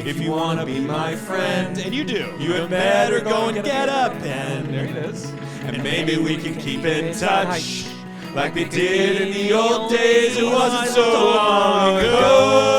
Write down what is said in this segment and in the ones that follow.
If you want to be my friend, And you do. you had better go and get a pen. There it is. And maybe we can keep in touch like we did in the old days. It wasn't so long ago.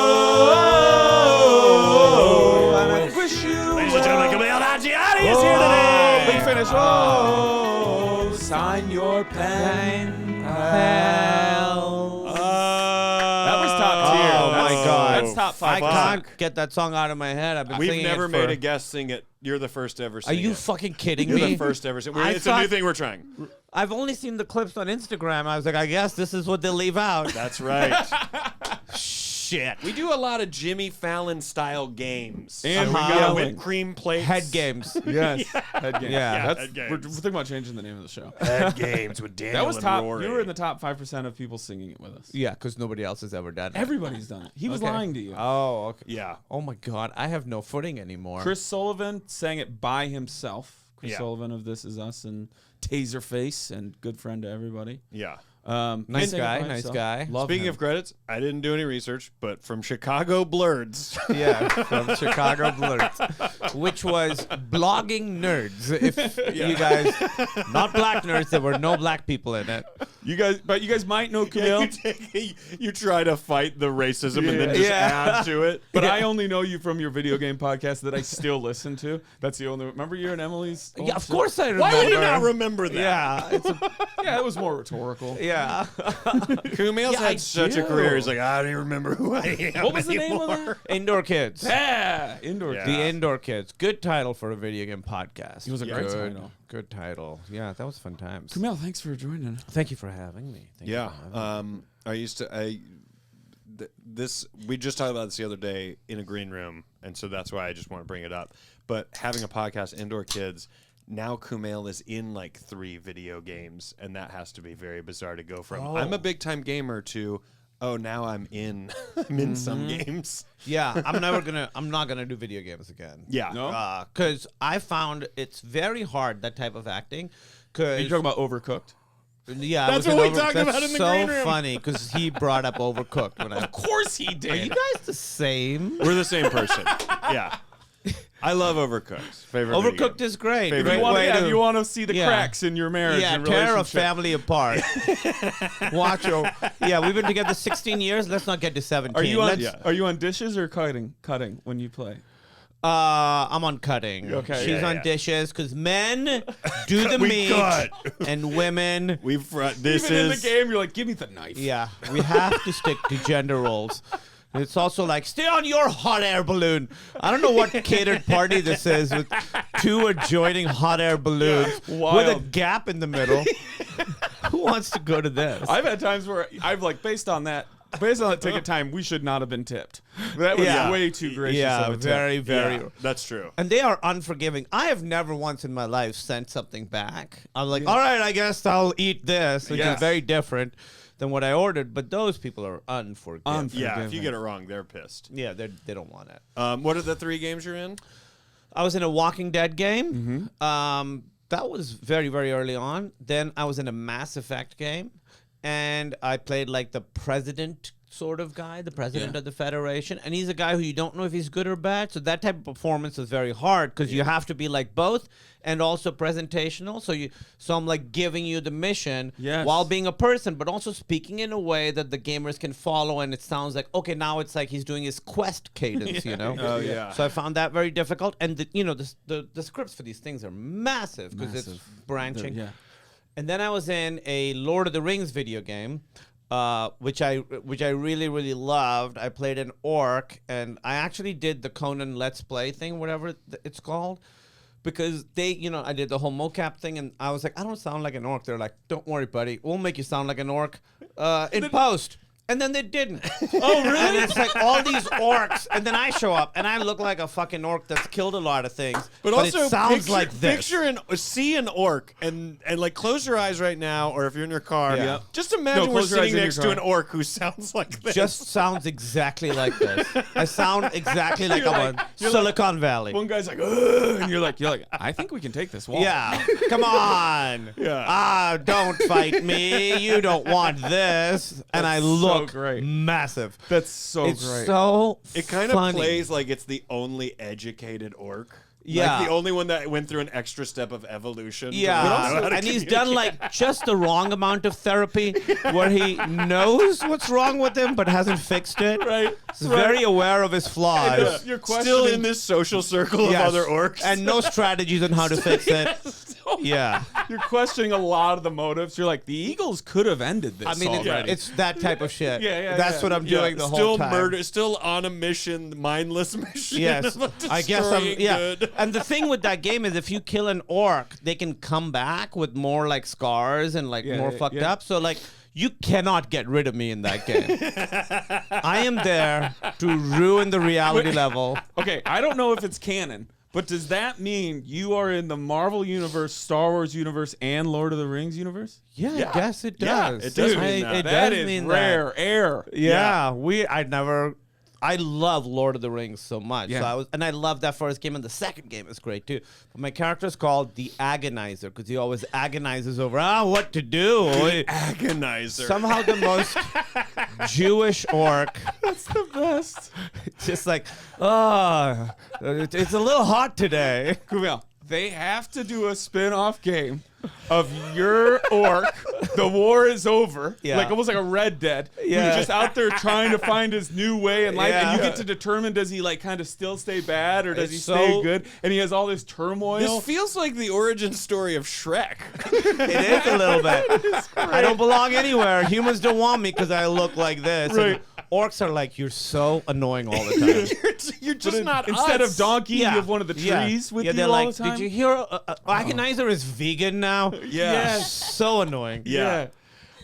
And I wish you Ladies and gentlemen, Kumail Nanjiani is here today. big finish. Oh, sign your pen, pal. That was top tier. Oh, my God. That's top I 5. can't get that song out of my head. I've been We've singing never it made for... a guest sing it. You're the first to ever Are sing you it. fucking kidding You're me? the first ever. I It's a new thought- thing we're trying. I've only seen the clips on Instagram. I was like, I guess this is what they leave out. That's right. Shit. We do a lot of Jimmy Fallon style games. And we got yelling. whipped cream plates. Head games. Yes. Head game. Yeah. That's, head games. we're thinking about changing the name of the show. Head games with Daniel That was and top. Rory. You were in the top 5% of people singing it with us. Yeah, because nobody else has ever done it. Everybody's done it. He was Okay. lying to you. Oh, okay. Yeah. Oh my God, I have no footing anymore. Chris Sullivan sang it by himself. Chris Yeah. Sullivan of This Is Us and Taserface and good friend to everybody. Yeah. Nice he sang it guy, by nice himself. guy. Love Speaking him. of credits, I didn't do any research, but from Chicago Blurds. Yeah, from Chicago Blurds, which was blogging nerds. If you guys, not black nerds, there were no black people in it. you guys might know Kumail, you try to fight the racism and then just Yeah. add to it. but I only know you from your video game podcast that I still listen to. That's the only. Remember you and Emily's? old Yeah, of show? course I remember. Why would you not remember that? Yeah, it's a, Yeah, it was more rhetorical. yeah. Kumail's Yeah, I had such a do. career. He's like, I don't even remember who I am. What was the name of anymore." that? Indoor Kids. Yeah, indoor. Yeah. The Indoor Kids. Good title for a video game podcast. It was a great title. Good title. Yeah, that was fun times. Kumail, thanks for joining. Thank you for having me. Thank you Yeah. for having me. I used to. This we just talked about this the other day in a green room, and so that's why I just want to bring it up. But having a podcast, Indoor Kids. Now Kumail is in like 3 video games, and that has to be very bizarre to go from I'm a big time gamer to now I'm in I'm in some games. Yeah, I'm not gonna do video games again. Yeah. No? Because I found it's very hard, that type of acting. Are you Cause talking about Overcooked? yeah, That's it was what in we talked that's about in the so green room. funny because he brought up Overcooked. When Of course he did. Are you guys the same? We're the same person. Yeah. I love Overcooked. Favorite video Overcooked game. is great. Favorite Great video way If to- you want to see the Yeah. cracks in your marriage yeah, and tear a relationship. family apart. Yeah, we've been together 16 years. Let's not get to 17. Are you on? Let's- Are you on dishes or cutting? Cutting when you play. I'm on cutting. Okay. She's Yeah, on yeah. dishes because men do the We meat cut. and women. This Even in the is game, you're like, give me the knife. Yeah, we have to stick to gender roles. It's also like, stay on your hot air balloon. I don't know what catered party this is with 2 adjoining hot air balloons with a Wild. gap in the middle. Who wants to go to this? I've had times where I've like based on that ticket time, we should not have been tipped. That was Yeah. way too gracious. Yeah, of a tip. very, very. Yeah, that's true. And they are unforgiving. I have never once in my life sent something back. I'm like, all right, I guess I'll eat this, which Yes. is very different than what I ordered. But those people are unforgiving. Yeah, if you get it wrong, they're pissed. Yeah, they don't want it. What are the 3 games you're in? I was in a Walking Dead game. Mm-hmm. That was very, very early on. Then I was in a Mass Effect game. And I played like the president sort of guy, the president of the Federation. And he's a guy who you don't know if he's good or bad. So that type of performance is very hard because you have to be like both and also presentational. So I'm like giving you the mission Yes. while being a person, but also speaking in a way that the gamers can follow. And it sounds like, okay, now it's like he's doing his quest cadence, you know? Oh, yeah. So I found that very difficult. And the scripts for these things are massive because it's Massive. branching. Yeah. And then I was in a Lord of the Rings video game, which I really, really loved. I played an orc, and I actually did the Conan Let's Play thing, whatever it's called, because I did the whole mocap thing, and I was like, I don't sound like an orc. They're like, don't worry, buddy, we'll make you sound like an orc in post. And then they didn't. Oh, really? And it's like all these orcs, and then I show up, and I look like a fucking orc that's killed a lot of things. But also, it sounds like this. see an orc and like close your eyes right now, or if you're in your car, Yeah. just imagine we're close your eyes sitting in your next to car. an orc who sounds like this. Just sounds exactly like this. I sound exactly like I'm on Silicon Valley. One guy's like, ugh, and you're like, I think we can take this wall. Yeah, come on. Yeah. Don't fight me. You don't want this. And I look look great. massive. That's so It's great. so It kind of funny. plays like it's the only educated orc. Yeah. Like the only one that went through an extra step of evolution. to Yeah, know how to and he's done communicate. like just the wrong amount of therapy where he knows what's wrong with him but hasn't fixed it. Right. He's very aware of his flaws. You're Still in this social circle Yes. of other orcs. And no strategies on how to fix it. Yeah. You're questioning a lot of the motives. You're like, the Eagles could have ended this I mean, already. it's that type of shit. Yeah, That's yeah. what I'm doing the still whole time. murder, still on a mission, mindless mission. Yes, of I guess I'm. destroying Yeah, good. and the thing with that game is, if you kill an orc, they can come back with more like scars and like more fucked up. So like, you cannot get rid of me in that game. I am there to ruin the reality level. Okay, I don't know if it's canon, but does that mean you are in the Marvel universe, Star Wars universe, and Lord of the Rings universe? Yeah, I guess it Yeah, does. it does mean that. It That does is mean rare that. air. Yeah, I love Lord of the Rings so much. Yeah. So I love that first game, and the second game is great too. But my character's called the Agonizer because he always agonizes over what to do. Agonizer. Somehow the most Jewish orc. That's the best. Just like, it's a little hot today. Kumail, they have to do a spin-off game of your orc. The war is over. Yeah. Like almost like a Red Dead. Yeah. Who's just out there trying to find his new way in life. Yeah. And you get to determine, does he like kind of still stay bad or does he It's stay so- good? And he has all this turmoil. This feels like the origin story of Shrek. It is a little bit. I don't belong anywhere. Humans don't want me because I look like this. And Right. orcs are like, you're so annoying all the time. You're just not Instead us. of donkey, you have one of the trees with you they're all like, the time. did you hear? Agonizer is vegan now. Yeah. So annoying. Yeah.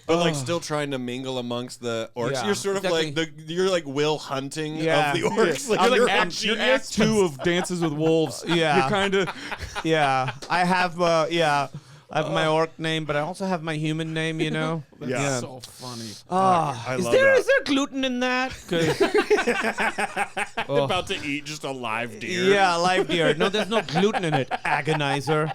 But like still trying to mingle amongst the orcs. Yeah. You're sort of Exactly. like you're like Will Hunting Yeah. of the orcs. Yeah. Like You're you're like you're act 2 of Dances with Wolves. Yeah. You're kind of Yeah, I have. I have my orc name, but I also have my human name. You know. Yeah. so funny. I Is love there that. is there gluten in that? 'Cause- About to eat just a live deer. yeah, live deer. No, there's no gluten in it. Agonizer.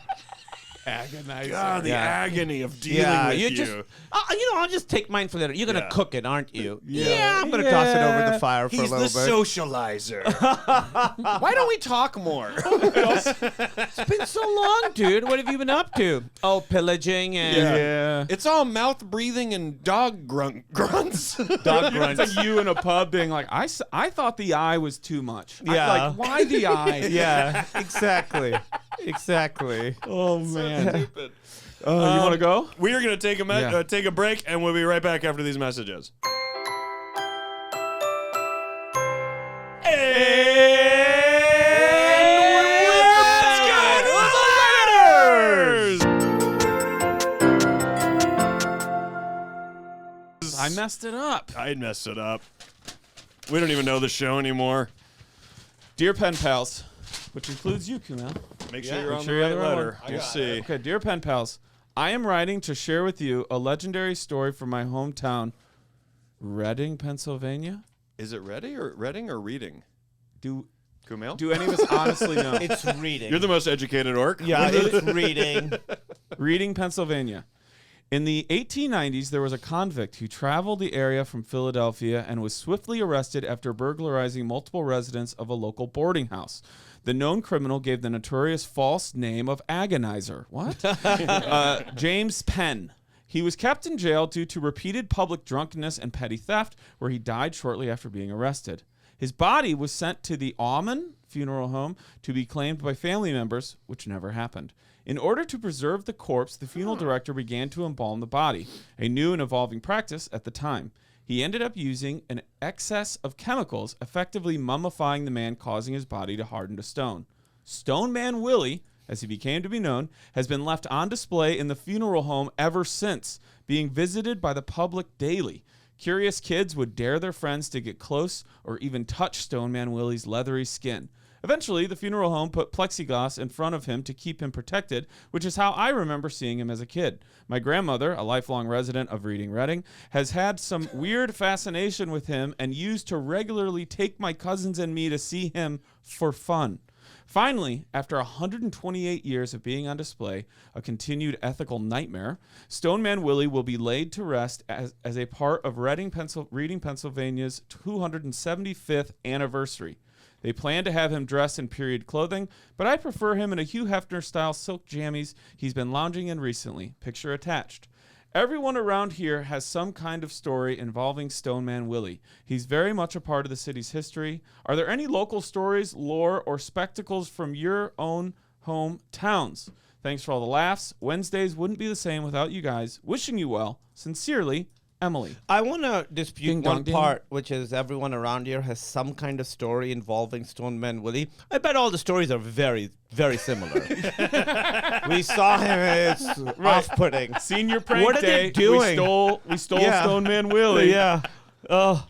Agonizer. God, the Yeah. agony of dealing Yeah, with you you. just. I'll just take mine for later. You're gonna Yeah. cook it, aren't you? Yeah, I'm gonna toss it over the fire for He's a the little bit. socializer. Why don't we talk more? It's been so long, dude. What have you been up to? Oh, pillaging and Yeah. It's all mouth breathing and dog grunts. dog grunts. It's like you in a pub being like, I thought the eye was too much. Yeah. Like, why the eye? Yeah, exactly. Exactly. Oh, man. You want to go? We are going to take take a break, and we'll be right back after these messages. I messed it up. I messed it up. We don't even know the show anymore. Dear Pen Pals, which includes you, Kumail. Make sure Yeah. you're Make on sure the you're right the right letter. one. We'll see. Okay, Dear Pen Pals, I am writing to share with you a legendary story from my hometown, Reading, Pennsylvania. Is it Reading or reading? Do Kumail? any of us honestly know? It's reading. You're the most educated orc. yeah, it's reading. Reading, Pennsylvania. In the 1890s, there was a convict who traveled the area from Philadelphia and was swiftly arrested after burglarizing multiple residents of a local boarding house. The known criminal gave the notorious false name of Agonizer. What? James Penn. He was kept in jail due to repeated public drunkenness and petty theft, where he died shortly after being arrested. His body was sent to the Auman funeral home to be claimed by family members, which never happened. In order to preserve the corpse, the funeral director began to embalm the body, a new and evolving practice at the time. He ended up using an excess of chemicals, effectively mummifying the man, causing his body to harden to stone. Stoneman Willie, as he became to be known, has been left on display in the funeral home ever since, being visited by the public daily. Curious kids would dare their friends to get close or even touch Stoneman Willie's leathery skin. Eventually, the funeral home put plexiglass in front of him to keep him protected, which is how I remember seeing him as a kid. My grandmother, a lifelong resident of Reading, has had some weird fascination with him and used to regularly take my cousins and me to see him for fun. Finally, after 128 years of being on display, a continued ethical nightmare, Stoneman Willie will be laid to rest as a part of Reading, Pennsylvania's 275th anniversary. They plan to have him dressed in period clothing, but I prefer him in a Hugh Hefner-style silk jammies he's been lounging in recently. Picture attached. Everyone around here has some kind of story involving Stoneman Willie. He's very much a part of the city's history. Are there any local stories, lore, or spectacles from your own hometowns? Thanks for all the laughs. Wednesdays wouldn't be the same without you guys. Wishing you well. Sincerely, Emily. I want to dispute Ding dong one ding. part, which is everyone around here has some kind of story involving Stoneman Willie. I bet all the stories are very, very similar. We saw him as off-putting. Senior prank What are day. they doing? We stole Yeah. Stoneman Willie. Yeah. Oh,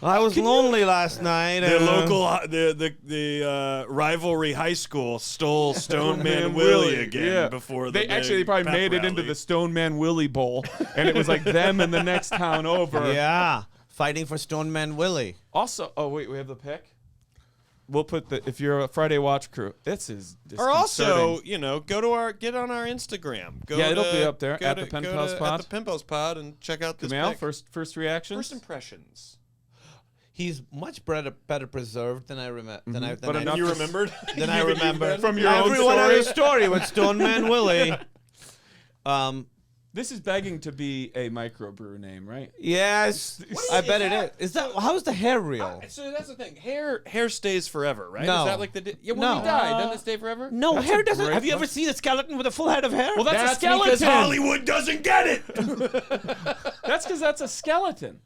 I was lonely last night. The and, local, the rivalry high school stole Stoneman Willie again before the they probably pep made it into rally. the Stoneman Willie Bowl, and it was like them and the next town over. Yeah, fighting for Stoneman Willie. Also, oh wait, we have the pick. We'll put if you're a Friday Watch crew, this is Or also, disconcerting. get on our Instagram. Go Yeah, it'll to- be up there, go at to- the Pen go Pals to- Pod. At the Pen Pals Pod and check out this Kumail, pic. first reactions. First impressions. He's much better preserved than I remember. But enough You to- remembered? Than I remember. From your own Everyone had a story? story with Stoneman Willie. This is begging to be a microbrew name, right? Yes, I bet it is. Is that how is the hair real? So that's the thing. Hair stays forever, right? No. Is that like the when No. we die, doesn't it stay forever? No, That's hair a doesn't. great Have you ever question. seen a skeleton with a full head of hair? Well, that's a skeleton. because Hollywood doesn't get it. That's because that's a skeleton.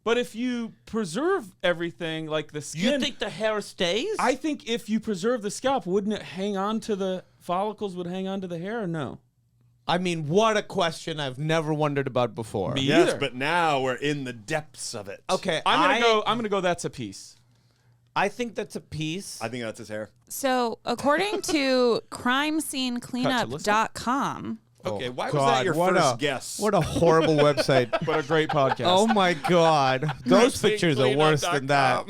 But if you preserve everything, like the skin, you think the hair stays? I think if you preserve the scalp, wouldn't it hang on to the follicles? Would hang on to the hair or no? I mean, what a question I've never wondered about before. Me Yes, either. but now we're in the depths of it. Okay, I'm gonna go. That's a piece. I think that's a piece. I think that's his hair. So, according to crimescenecleanup.com, Okay, why was God, that your what first a- guess? What a horrible website. But a great podcast. Oh my God. Those pictures are worse than that.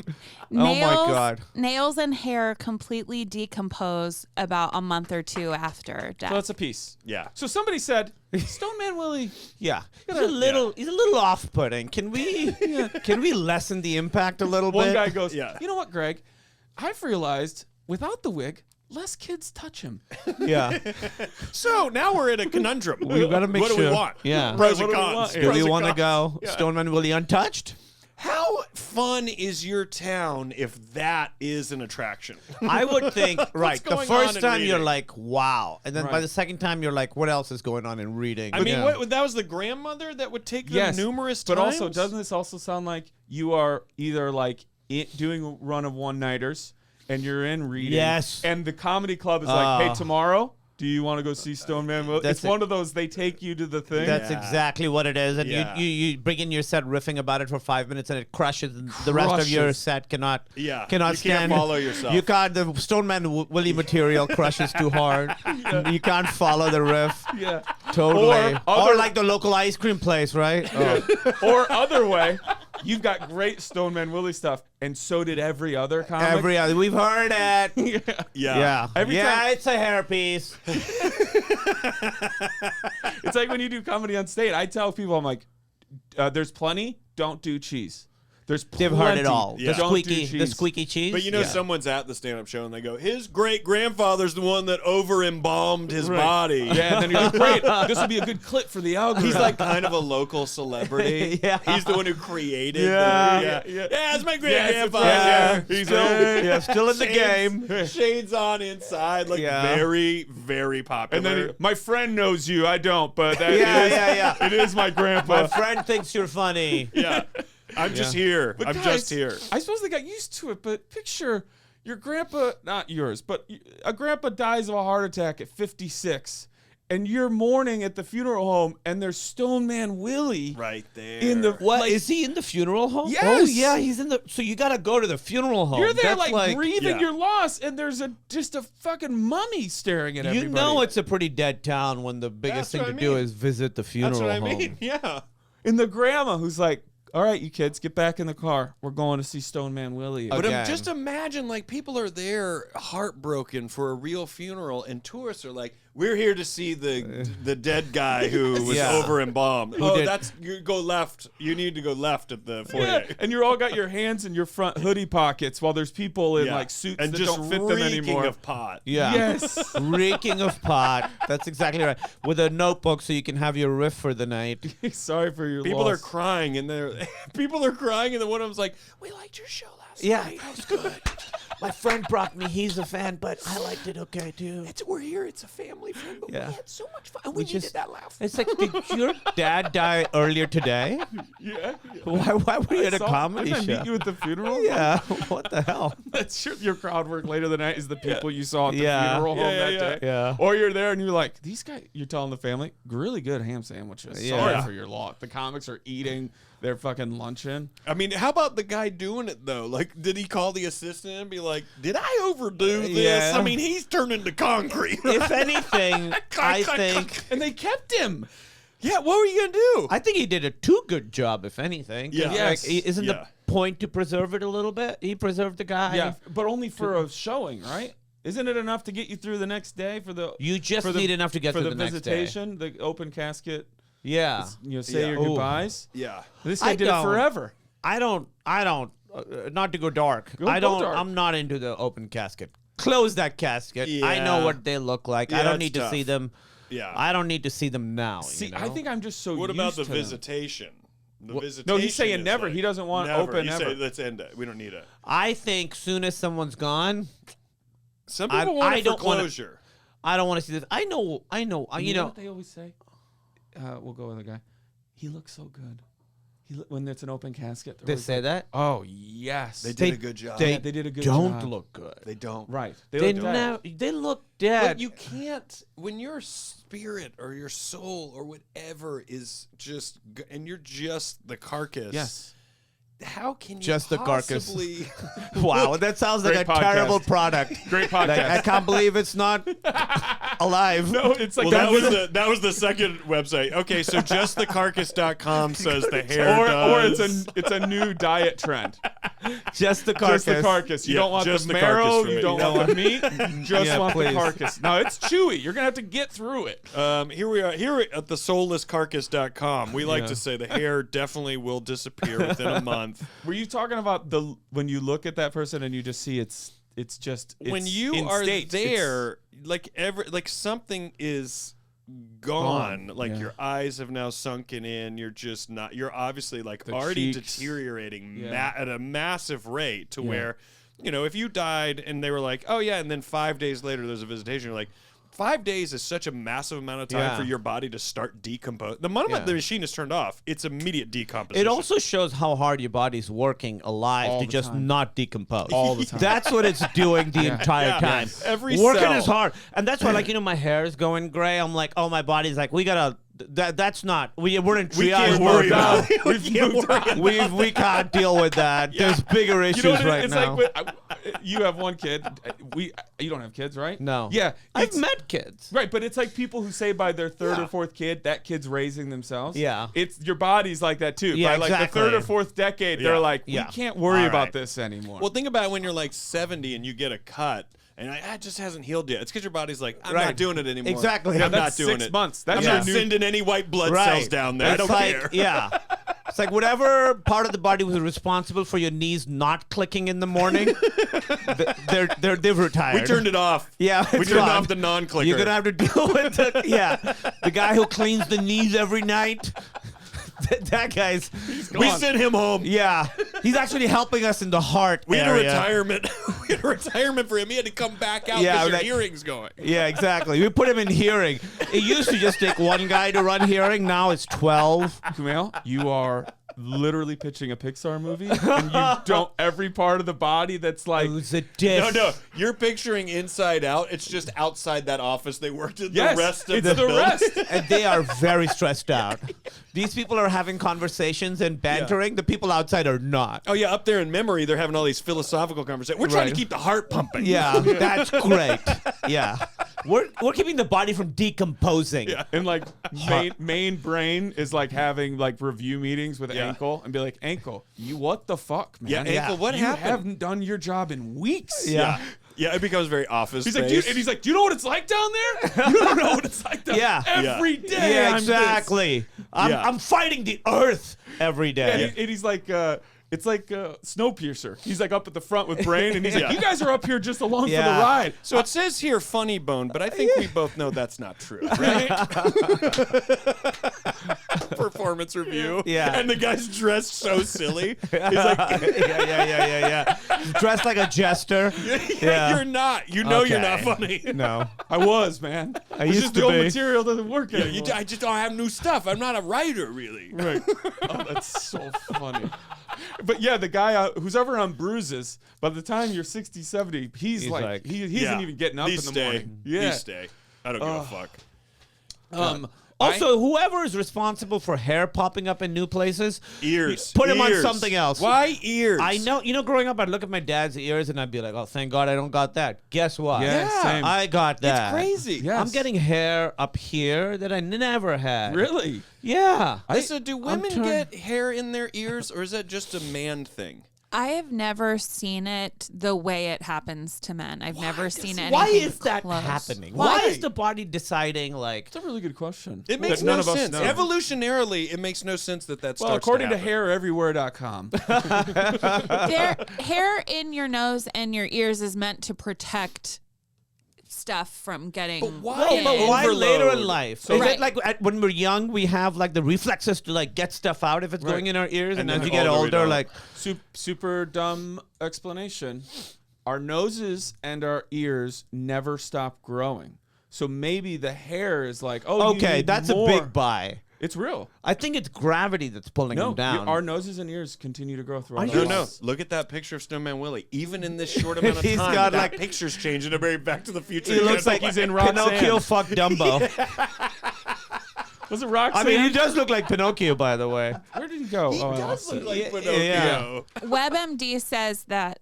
nails, Oh my God. nails and hair completely decompose about a month or two after death. So that's a piece. Yeah. So somebody said, Stoneman Willie. Yeah. He's a little off-putting. Can we lessen the impact a little One bit? guy goes, Yeah. you know what, Greg? I've realized without the wig, less kids touch him. Yeah. So now we're in a conundrum. We've got to make what sure. do we want? Yeah. Pros Right, and what do we cons. want here? Do Pros we and want to cons. go Stoneman Willie untouched? How fun is your town if that is an attraction? I would think, right, the going first on in time you're reading? like, wow. And then by Right. the second time, you're like, what else is going on in reading? I mean, Yeah. that was the grandmother that would take them Yes, numerous but times? also, doesn't this also sound like you are either like doing a run of one-nighters and you're in reading, Yes. and the comedy club is like, hey, tomorrow, do you want to go see Stoneman Willie? That's It's it. one of those, they take you to the thing. That's Yeah. exactly what it is. And Yeah. you bring in your set riffing about it for 5 minutes and it crushes. And the rest of your Crushes. set cannot Yeah, cannot you stand. can't follow yourself. You can't. The Stoneman Willie material crushes too hard. You can't follow the riff. Yeah. Totally. Or Or other- like the local ice cream place, right? Oh. Or other way, you've got great Stoneman Willie stuff, and so did every other comic. Every other, we've heard it. Yeah. Every yeah, time- it's a hairpiece. It's like when you do comedy on stage. I tell people, I'm like, there's plenty, don't do cheese. There's plenty. They've heard it all. Yeah. The Don't do squeaky, the cheese. squeaky cheese. But you know, Yeah. someone's at the stand-up show and they go, his great-grandfather's the one that over-embalmed his body. Yeah, and then you're like, great, this will be a good clip for the algorithm. He's like kind of a local celebrity. Yeah. He's the one who created Yeah. the... Yeah, it's my Yes, great-grandfather. yeah. He's still in the game. Shades on inside, like Yeah. very, very popular. And then my friend knows you, I don't, but that Yeah, is- yeah. it is my grandpa. My friend thinks you're funny. yeah. I'm just here. But I'm guys, just here. I suppose they got used to it, but picture your grandpa, not yours, but a grandpa dies of a heart attack at 56, and you're mourning at the funeral home, and there's Stoneman Willie Right there. in the What like, is he in the funeral home? Yes. Oh yeah, he's in the. So you got to go to the funeral home. You're there That's like grieving Yeah. your loss, and there's just a fucking mummy staring at You everybody. know it's a pretty dead town when the biggest That's thing what to I do mean. is visit the funeral That's what I home. mean. Yeah. And the grandma who's like, all right, you kids, get back in the car. We're going to see Stoneman Willie. But Again. just imagine, like, people are there heartbroken for a real funeral, and tourists are like, we're here to see the dead guy who was Yeah. over embalmed. Oh, did- you go left. You need to go left at the foyer. Yeah, and you all got your hands in your front hoodie pockets while there's people in like suits and that just don't fit them reeking anymore. of pot. Yeah. Yes. Reeking of pot. That's exactly right. With a notebook so you can have your riff for the night. Sorry for your People loss. are crying, and people are crying, and then one of them's like, "We liked your show last night. That was good. My friend brought me. He's a fan, but I liked it okay too. We're here. It's a family friend, but Yeah. we had so much fun. We needed that laugh." It's like, did your dad die earlier today? Yeah. Why were you at a comedy didn't I show? meet you at the funeral? Yeah. What the hell? That's your crowd work later the night is the people you saw at the Yeah. funeral home Yeah, that yeah, day. yeah. Or you're there and you're like, these guys, you're telling the family, really good ham sandwiches. Yeah. Sorry Yeah. for your loss. The comics are eating their fucking luncheon. I mean, how about the guy doing it though? Like, did he call the assistant and be like, "Did I overdo this?" Yeah. I mean, he's turned into concrete. If anything, I think And they kept him. Yeah, what were you gonna do? I think he did a too good job. If anything, 'Cause, Yeah. Yes. like, isn't Yeah. the point to preserve it a little bit? He preserved the guy. Yeah, but only for a showing, right? Isn't it enough to get you through the next day for the You just for the- need enough to get for through the the next day. visitation, the open casket, Yeah. say Yeah. your Ooh. goodbyes? Yeah. This guy I did it don't. forever. I don't. Not to go dark. Go I don't. dark. I'm not into the open casket. Close that casket. I know Yeah. what they look like. Yeah, I don't it's need to tough. see them. Yeah. I don't need to see them now. See, you know? I think I'm just so What used about the to them. visitation? The visitation. no, he's saying is never. like, He doesn't want never. open You ever. say, let's end it. We don't need it. I think soon as someone's gone, Some I- people want I it for don't wanna- closure. I don't want to see this. I know. You know. what they always say? We'll go with the guy. He looks so good. When it's an open casket. they're They always say like, that. oh, yes. They did a good job. They, Yeah, they did a good don't job. look good. They don't. Right. They look dead. they look dead. But you can't, when your spirit or your soul or whatever is just, and you're just the carcass. Yes. How can you Just the carcass. possibly? Wow, that sounds like Great a podcast. terrible product. Great Like, podcast. I can't believe it's not alive. No, it's like Well, that was the second website. Okay, so justthecarcass.com says the hair or does. it's a new diet trend. Just the carcass. Just the carcass. You Yeah, don't want just the the marrow. carcass for You me. don't No. want the meat. Just Yeah, want please. the carcass. No, it's chewy. You're gonna have to get through it. Here we are here at the soullesscarcass.com. We like Yeah. to say the hair definitely will disappear within a month. Were you talking about when you look at that person and you just see it's When you in are states, there, like something is gone. Gone, Like yeah. your eyes have now sunken in. You're just not. You're obviously like The already cheeks. deteriorating Yeah. at a massive rate to Yeah. where, if you died and they were like, oh yeah, and then 5 days later there's a visitation, you're like. 5 days is such a massive amount of time Yeah. for your body to start decompose. The moment Yeah. the machine is turned off, it's immediate decomposition. It also shows how hard your body's working alive All to the just time. not decompose. All the time. That's what it's doing the entire Yeah. time. Yes. Every working cell. is hard, and that's why, my hair is going gray. I'm like, oh, my body's like, we gotta. That's not. We're in triage We can't mode worry now. about it. We can't worry about We can't deal with that. There's bigger issues You know what right it's now. like. You have one kid. You don't have kids, right? No. Yeah. I've it's- met kids. Right, but it's like people who say by their third Yeah. or fourth kid, that kid's raising themselves. Yeah. It's your body's like that too. Yeah, by like exactly. the third or fourth decade, Yeah. they're like, Yeah. we can't worry All about right. this anymore. Well, think about it when you're like 70 and you get a cut, and it just hasn't healed yet. It's because your body's like, I'm Right. not doing it anymore. Exactly. I'm Yeah, not that's doing 6 it. months. That's I'm your not new- sending any white blood cells down there. I It's don't like, care. Yeah. It's like whatever part of the body was responsible for your knees not clicking in the morning, they've retired. We turned it off. Yeah, we it's turned gone. off the non-clicker. You're gonna have to deal with the guy who cleans the knees every night. That guy's. we sent him home. Yeah, he's actually helping us in the heart We had a area. retirement. We had a retirement for him. He had to come back out Yeah, because your like- hearing's going. Yeah, exactly. We put him in hearing. It used to just take one guy to run hearing. Now it's 12. Kumail, you are literally pitching a Pixar movie, and you don't every part of the body that's like. It was a diff. No. You're picturing Inside Out. It's just outside that office they worked in. Yes, the rest of it's the the building. rest. And they are very stressed out. These people are having conversations and bantering. The people outside are not. Oh yeah, up there in memory, they're having all these philosophical conversations. We're trying Right. to keep the heart pumping. Yeah, that's great. Yeah. We're keeping the body from decomposing. Yeah. And like main brain is like having like review meetings with Ankle and be like, Ankle, you what the fuck, man? Yeah, Ankle, what you happened? haven't done your job in weeks. Yeah. Yeah, it becomes very office He's space. like, and he's like, do you know what it's like down there? You don't know what it's like down Yeah. there. Every day. Yeah, I'm this. exactly. I'm fighting the earth every day. And he's like, it's like Snowpiercer. He's like up at the front with Brain, and he's like, you guys are up here just along for the Yeah. ride. So it says here funny bone, but I think we both know that's not true, right? Performance review. Yeah. And the guy's dressed so silly. He's like, yeah. Dressed like a jester. Yeah. you're not. You know you're not funny. No. I was, man. I used just to the old be. material doesn't work Yeah, anymore. I just don't have new stuff. I'm not a writer, really. Right. Oh, that's so funny. But yeah, the guy who's ever on bruises, by the time you're 60, 70, he's like he isn't even getting up These in the morning. Yeah. These stay. I don't give a fuck. Also, whoever is responsible for hair popping up in new places, Ears. put him on Ears. something else. Why ears? I know. You know, growing up, I'd look at my dad's ears and I'd be like, "Oh, thank God I don't got that." Guess what? Yeah, same. I got that. It's crazy. Yes. I'm getting hair up here that I never had. Really? Yeah. So do women get hair in their ears, or is that just a man thing? I have never seen it the way it happens to men. I've never seen anything Why is that close. happening? Why? Why is the body deciding like? That's a really good question. It makes That no none of us sense. know. Evolutionarily, it makes no sense that Well, starts according to happen. haireverywhere.com. Hair in your nose and your ears is meant to protect stuff from getting. But why? in. But why Overload. later in life? So- Is Right. it like when we're young, we have like the reflexes to like get stuff out if it's going in our ears, and then as you the get older we older, don't. like Super dumb explanation. Our noses and our ears never stop growing. So maybe the hair is like, oh, you okay, need that's more. a big buy. It's real. I think it's gravity that's pulling No, them down. our noses and ears continue to grow throughout. Are our you- No, no. lives. Look at that picture of Snowman Willie. Even in this short amount of He's time, got, that like- picture's changing. A very Back to the Future. He looks like he's in Roxanne. Pinocchio fuck Dumbo. Was it Roxanne? I mean, he does look like Pinocchio, by the way. Where did he go? He I does lost look it. like Yeah, Pinocchio. WebMD says that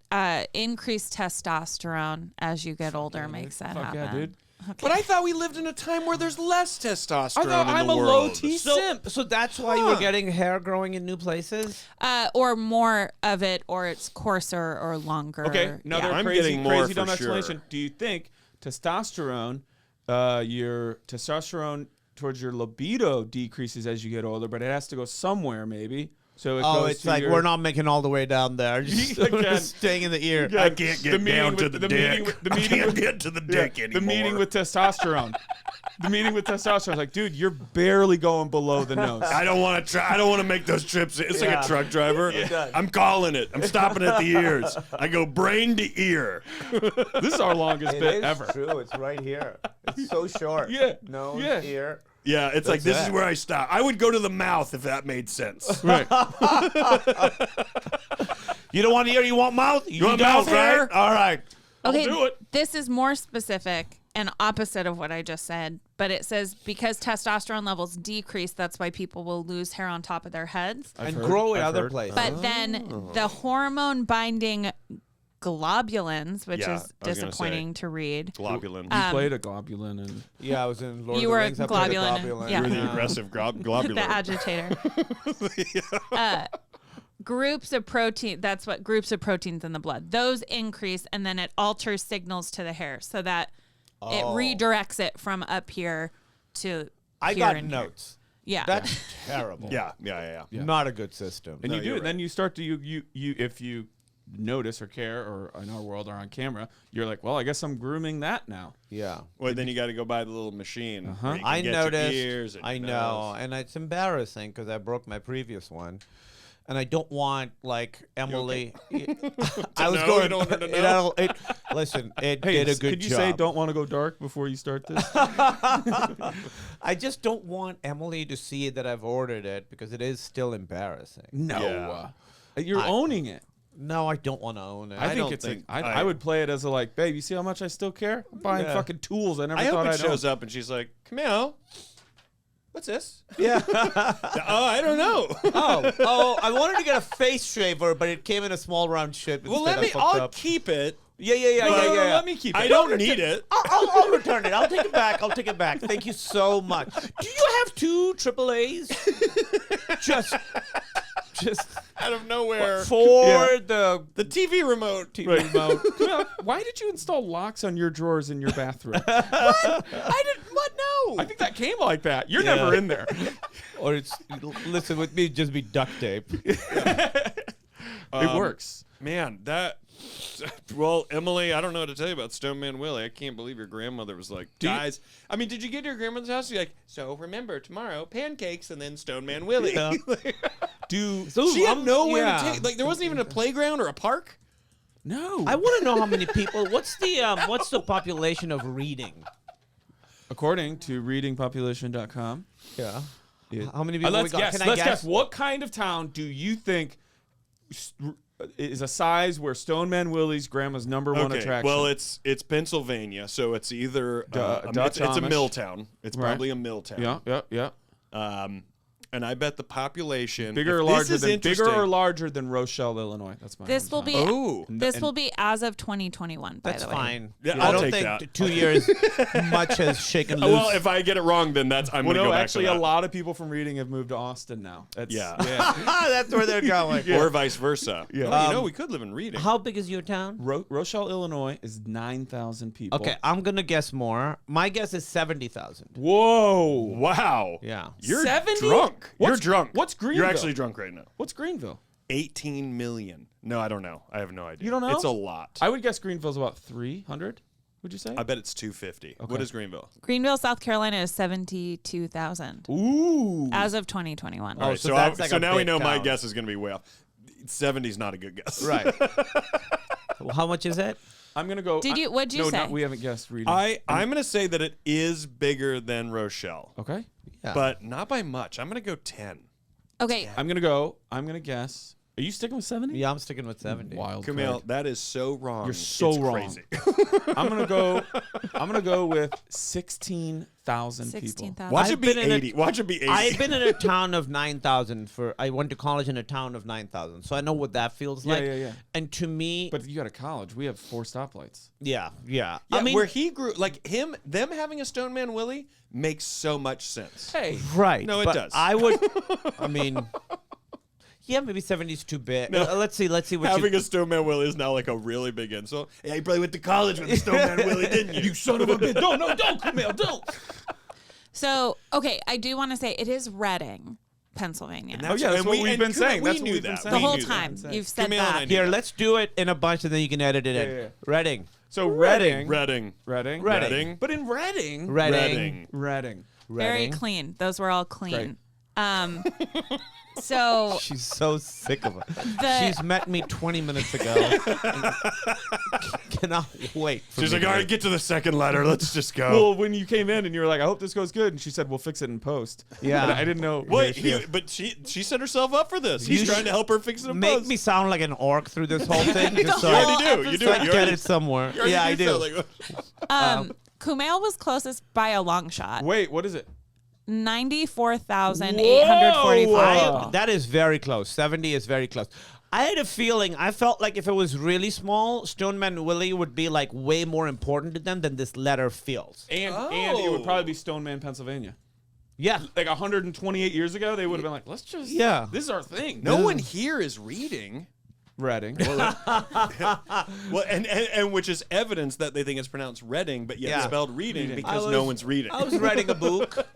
increased testosterone as you get older makes that Fuck happen. yeah, dude. But I thought we lived in a time where there's less testosterone I thought in I'm the a world. low T simp. So that's why you were getting hair growing in new places? Or more of it, or it's coarser or longer. Okay, another I'm crazy, getting more crazy for dumb sure. explanation. Do you think testosterone, your testosterone towards your libido decreases as you get older, but it has to go somewhere maybe? So it Oh, goes it's to like your, we're not making all the way down there. Just Again. staying in the ear. I can't get The meeting down to with- the, the dick. meeting with- the I meeting can't with- get to the dick anymore. the meeting with testosterone. The meeting with testosterone is like, dude, you're barely going below the nose. I don't want to try. I don't want to make those trips. It's like Yeah. a truck driver. I'm calling it. I'm stopping at the ears. I go brain to ear. This is our longest bit ever. true. It's right here. It's so short. Yeah. Nose, Yeah. ear. Yeah, it's like this it. is where I stop. I would go to the mouth if that made sense. Right. You don't want ear, you want mouth? You want don't mouth hair? right? All right. Okay, do it. this is more specific and opposite of what I just said, but it says because testosterone levels decrease, that's why people will lose hair on top of their heads. I've And heard- grow in I've other heard. places. But then the hormone binding globulins, which Yeah, is I was gonna disappointing to read. Globulin. You played a globulin and Yeah, I was in Lord You of the were Rings. I played a globulin, globulin. yeah. You're the aggressive globular. The agitator. Groups of protein, that's what groups of proteins in the blood. Those increase and then it alters signals to the hair so that it redirects it from up here to I here got and here. notes. Yeah. That's terrible. Yeah. Not a good system. and No, you do you're it. Then you start to you if you notice or care or in our world or on camera, you're like, well, I guess I'm grooming that now. Yeah. Well, then you got to go buy the little machine. where you can I get your noticed. ears and I your know, nose. and it's embarrassing because I broke my previous one, and I don't want like Emily. I was know? going. You don't want her to know? Listen, it Hey, did a good could you job. say don't want to go dark before you start this? I just don't want Emily to see that I've ordered it because it is still embarrassing. No. You're owning it. No, I don't want to own it. I think don't it's think- like I would play it as a like, babe, you see how much I still care? I'm buying Yeah. fucking tools I never I hope thought it I'd shows own. up and she's like, Kumail, what's this? Yeah. Oh, I don't know. oh, I wanted to get a face shaver, but it came in a small round shit. Well, instead. I fucked I'll up. keep it. Yeah. Let me keep it. I don't need it. I'll return it. I'll take it back. Thank you so much. Do you have 2 AAAs? just Out of nowhere. for the The TV remote. remote. Why did you install locks on your drawers in your bathroom? I didn't. What? No. I think that came like that. You're never in there. Or it's listen with me, it'd just be duct tape. It works. Man, that. Well, Emily, I don't know what to tell you about Stoneman Willie. I can't believe your grandmother was like, guys. I mean, did you get to your grandmother's house? You're like, so remember tomorrow, pancakes and then Stoneman Willie. Yeah. She had nowhere yeah. to take. Like, there wasn't even a playground or a park. No. I want to know how many people. What's the population of reading? According to readingpopulation.com. Yeah. it- How many people let's we got? guess. Can I Let's guess? guess. What kind of town do you think is a size where Stoneman Willie's grandma's number one attraction? Well, it's Pennsylvania, so it's either Dutch it's a Amish. mill town. It's Right. probably a mill town. Yeah. And I bet the population Bigger or larger than Rochelle, Illinois. That's my This will be Oh, this will be as of 2021. By That's the way, fine. Yeah, I I'll don't take think that. 2 years much has shaken loose. well, if I get it wrong, then I'm Well, gonna no, go back actually, to a that. lot of people from Reading have moved to Austin now. That's, Yeah. That's where they're going. Or vice versa. Yeah. Oh, we could live in Reading. How big is your town? Rochelle, Illinois is 9,000 people. Okay, I'm gonna guess more. My guess is 70,000. Whoa. Wow. Yeah. You're 70? drunk. You're What's- drunk. what's Greenville? You're actually drunk right now. What's Greenville? 18 million. No, I don't know. I have no idea. You don't know? It's a lot. I would guess Greenville's about 300. Would you say? I bet it's 250. What is Greenville? Greenville, South Carolina is 72,000 Ooh. as of 2021. All right, so that's like so a now we big know my town. guess is going to be way off. 70 is not a good guess. Right. Well, how much is it? I'm gonna go. What'd you no, say? we haven't guessed Reading. I'm going to say that it is bigger than Rochelle, Okay. Yeah. but not by much. I'm going to go 10. Okay, I'm gonna guess. Are you sticking with 70? Yeah, I'm sticking with 70. Wild. Kumail, card. that is so wrong. You're so It's wrong. Crazy. I'm gonna go with 16,000 people. 16,000. Watch I've it be been in a- 80. Watch it be 80. I've been in a town of 9,000 I went to college in a town of 9,000, so I know what that feels like. Yeah. And to me, But you got to college. We have 4 stoplights. yeah. Yeah, I mean, where he grew, like them having a Stoneman Willie makes so much sense. Hey. right. No, it but does. I would, I mean, yeah, maybe 70 is too big. Let's see what Having you... a Stoneman Willie is now like a really big insult. Yeah, you probably went to college with the Stoneman Willie, didn't you? You son of a bitch. Don't, Kumail, don't. so okay, I do want to say it is Reading, Pennsylvania. Oh yeah, that's what we've been saying. We That's what knew we've been that. saying. The We whole knew that. time you've said Kumail and I that. knew Here, that. let's do it in a bunch, and then you can edit it in. Yeah. Reading. So Reading. Reading. But in Reading. Reading. Reading. Very Reading. clean. Those were all clean. Great. So She's so sick of it. The- She's met me 20 minutes ago. and cannot wait for She's me like, to all right, leave. get to the second letter. Let's just go. Well, when you came in and you were like, "I hope this goes good," and she said, "We'll fix it in post." Yeah. And I didn't know. Wait, Yeah, but she set herself up for this. He's You trying to help her fix it in Make post. me sound like an orc through this whole thing. Just so You I already do. You do. so I You get already, it somewhere. you already Yeah, I do. sound like- Kumail was closest by a long shot. Wait, what is it? 94,845 Whoa. people. That is very close. 70 is very close. I had a feeling, I felt like if it was really small, Stoneman Willie would be like way more important to them than this letter feels. And it would probably be Stoneman, Pennsylvania. Yeah. Like 128 years ago, they would have been like, "Let's just this is our thing." No one here is reading. Reading. Well, and which is evidence that they think it's pronounced Reading, but yet Yeah. spelled reading because I no was- one's reading. I was writing a book.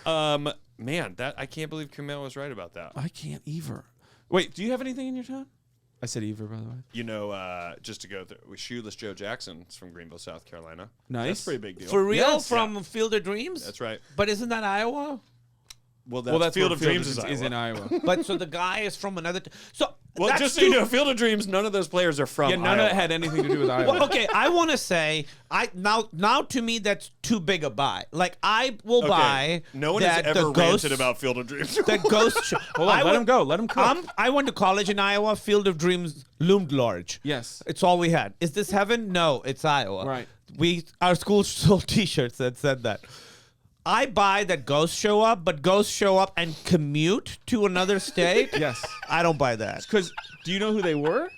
Man, that I can't believe Kumail was right about that. I can't either. Wait, do you have anything in your town? I said either, by the way. You know, just to go through, Shoeless Joe Jackson is from Greenville, South Carolina. Nice. That's a pretty big deal. For real? Yes. From Field of Dreams? That's right. But isn't that Iowa? Well, Well, that's Field where of Dreams is in Iowa. Iowa. But so the guy is from another... Well, that's just so you too- know, Field of Dreams, none of those players are from Yeah, none Iowa. of it had anything to do with Iowa. Well, okay, I want to say, now to me that's too big a buy. Like I will Okay. buy. No one that has the ever ghost- ranted about Field of Dreams. that ghost. Hold on, let him go. Let him cook. I went to college in Iowa. Field of Dreams loomed large. Yes. It's all we had. Is this heaven? No, it's Iowa. Right. Our school sold T-shirts that said that. I buy that ghosts show up, but ghosts show up and commute to another state. Yes. I don't buy that. Because do you know who they were?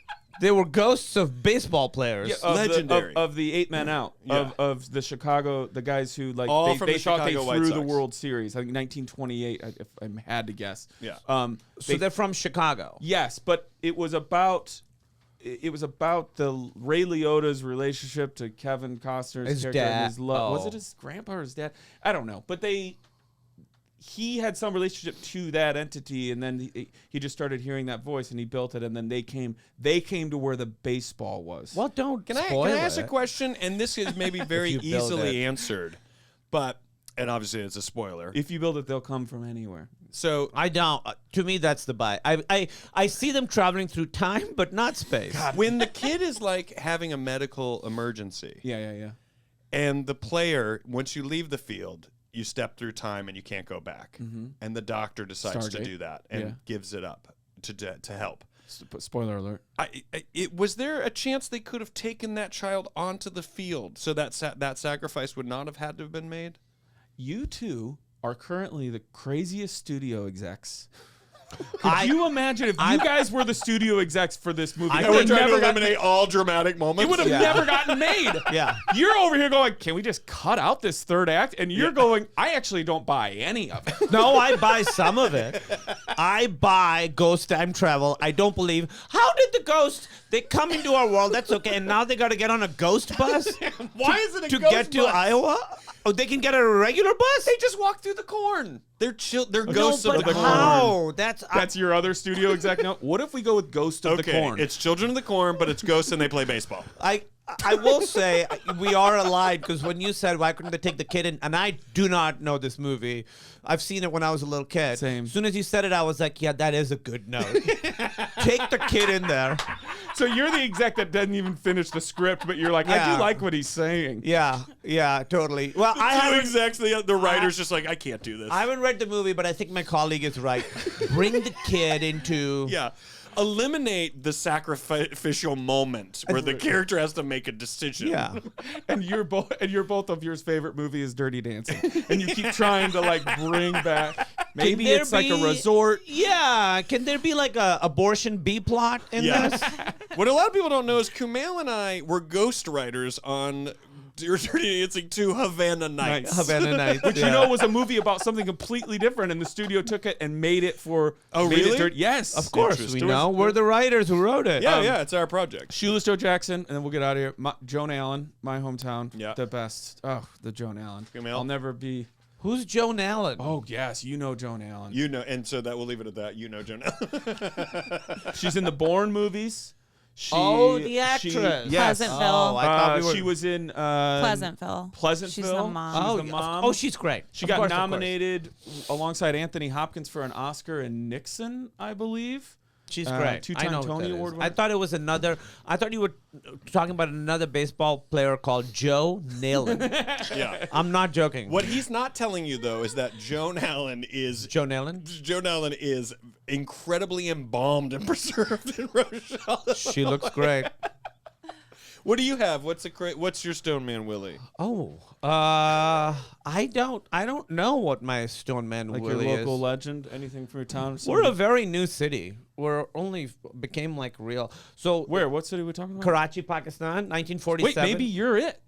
They were ghosts of baseball players. Legendary. Of the 8 men out Yeah. of the Chicago, the guys who like All they from the thought they Chicago White threw the Sox. World Series. I think 1928, if I had to guess. Yeah. So they're from Chicago. Yes, but it was about the Ray Liotta's relationship to Kevin Costner's His character and dad. his love. Was Oh. it his grandpa or his dad? I don't know, but he had some relationship to that entity, and then he just started hearing that voice, and he built it, and then they came to where the baseball was. Well, don't Can I spoil ask a it. question? And this is maybe very you build easily it. answered, and obviously it's a spoiler. If you build it, they'll come from anywhere. So I don't. To me, that's the buy. I see them traveling through time, but not space. when the kid is like having a medical emergency, Yeah. and the player, once you leave the field, you step through time and you can't go back, and the doctor decides to Stargate. do that and Yeah. gives it up to help. Spoiler alert. Was there a chance they could have taken that child onto the field so that that sacrifice would not have had to have been made? You two are currently the craziest studio execs. Could you imagine if you guys were the studio execs for this movie? I It And we're would trying to never gotten- eliminate all dramatic moments. It would have Yeah. never gotten made. Yeah. You're over here going, can we just cut out this third act? And you're going, I actually don't buy any of it. No, I buy some of it. I buy ghost time travel. I don't believe. How did the ghost? They come into our world. That's okay. And now they got to get on a ghost bus. Why is it a to ghost get to bus? Iowa? Oh, they can get a regular bus. They just walk through the corn. They're They're No, ghosts but of the corn. how? That's your other studio exec note. What if we go with Ghost of the Corn? It's Children of the Corn, but it's ghosts and they play baseball. I will say we are allied because when you said why couldn't they take the kid in, and I do not know this movie. I've seen it when I was a little kid. Same. As soon as you said it, I was like, yeah, that is a good note. Take the kid in there. So you're the exec that didn't even finish the script, but you're like, I Yeah. do like what he's saying. Yeah, totally. Well, I Two haven't, execs, the writer's just like, I can't do this. I haven't read the movie, but I think my colleague is right. Bring the kid into. Yeah. Eliminate the sacrificial moment where the character has to make a decision. Yeah. And you're both of your favorite movie is Dirty Dancing, and you keep trying to like bring back. Maybe Can there it's like a be- resort. Yeah. Can there be like a abortion B plot in this? What a lot of people don't know is Kumail and I were ghostwriters on Dirty Dancing 2 Havana Nights. Havana Nights. Which you know was a movie about something completely different, and the studio took it and made it for. Oh, made it really? dirty. Yes, Of course, we Interesting. know. We're the writers who wrote it. Yeah, it's our project. Shoeless Joe Jackson, and then we'll get out of here. Joan Allen, my hometown. Yeah. The best. Oh, the Joan Allen. Kumail? I'll never be. Who's Joan Allen? Oh, yes, you know Joan Allen. You know, and so that we'll leave it at that. You know, Jonah. She's in the Bourne movies. Oh, the actress. Yes. Pleasantville. Oh, I thought we were. She was in Pleasantville. Pleasantville. She's the mom. She was Oh, the mom. oh, she's great. She Of got course, of course. nominated alongside Anthony Hopkins for an Oscar and Nixon, I believe. She's great. Two-time I know what Tony that is. Award I winner. thought it was another. I thought you were talking about another baseball player called Joe Nalen. Yeah. I'm not joking. What he's not telling you though is that Joan Allen is incredibly embalmed and preserved in Rochelle. She looks great. What do you have? What's your Stoneman Willie? Oh, I don't know what my Stoneman Like Willie your local is. legend, anything from your town? Or We're a something? very new city. We're only became like real. So Where? What city are we talking about? Karachi, Pakistan, 1947. Wait, maybe you're it.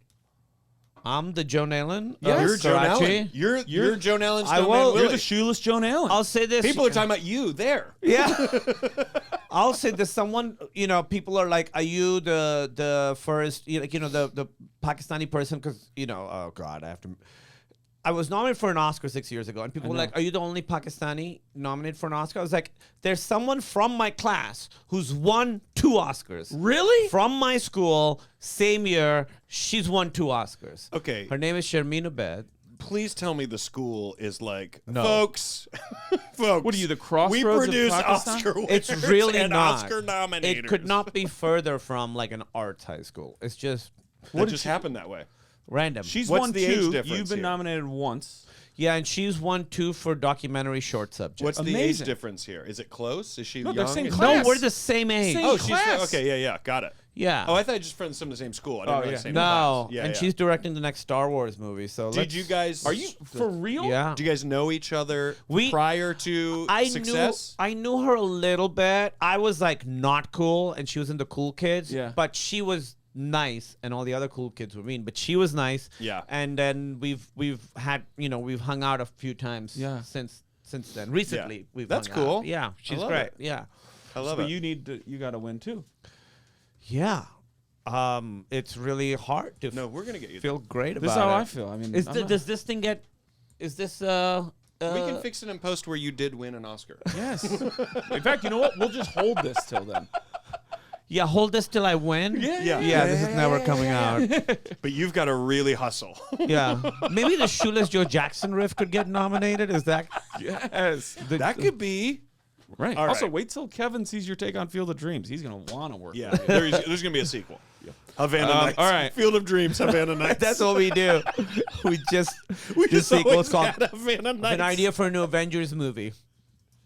I'm the Joan Allen. Yes. You're Joan Karachi. Allen. You're Joan Allen I Stoneman will- Willie. You're the shoeless Joan Allen. I'll say this. People are talking about you there. Yeah. I'll say there's someone, people are like, are you the first, the Pakistani person? Because, oh God, I was nominated for an Oscar 6 years ago, and people were like, are you the only Pakistani nominated for an Oscar? I was like, there's someone from my class who's won 2 Oscars. Really? From my school, same year, she's won 2 Oscars. Okay. Her name is Sharmeen Abed. Please tell me the school is like, No. folks. What are you, the Crossroads We of produce Pakistan? Oscar winners It's really and not. Oscar nominators. It could not be further from like an arts high school. It's just What just happened that way? random. She's What's won the age 2. difference You've been here? nominated once. Yeah, and she's won 2 for documentary short subjects. What's the age Amazing. difference here? Is it close? Is she No, young? they're same Is class. No, we're the same age. Same Oh, she's class. okay. Yeah, got it. Yeah. Oh, I thought you just from some of the same school. I didn't Oh, realize yeah. same No, class. Yeah, and yeah. she's directing the next Star Wars movie. So Did you guys? Are you for real? Yeah. Do you guys know each other We- prior to success? I knew her a little bit. I was like not cool, and she was in the cool kids. Yeah. But she was nice, and all the other cool kids were mean. But she was nice. Yeah. And then we've had we've hung out a few times. Yeah. Since then, recently we've. That's hung out. cool. Yeah, she's love great. it. Yeah. I love But it. you got to win too. Yeah. It's really hard to No, we're gonna get you. feel great about This is how it. I feel. I mean, Is I'm th- not- does this thing get? Is this we can fix it in post where you did win an Oscar. yes. In fact, you know what? We'll just hold this till then. Yeah, hold this till I win. Yeah. Yeah, this is never coming out. But you've got to really hustle. Yeah, maybe the Shoeless Joe Jackson riff could get nominated. Is that? Yes. That could be. Right. All Also, right. wait till Kevin sees your take on Field of Dreams. He's gonna want to work. Yeah. with you. There's gonna be a sequel. Havana Nights. all right. Field of Dreams. Havana Nights. That's what we do. We just we the just sequel's always called had Havana Nights. an idea for a new Avengers movie.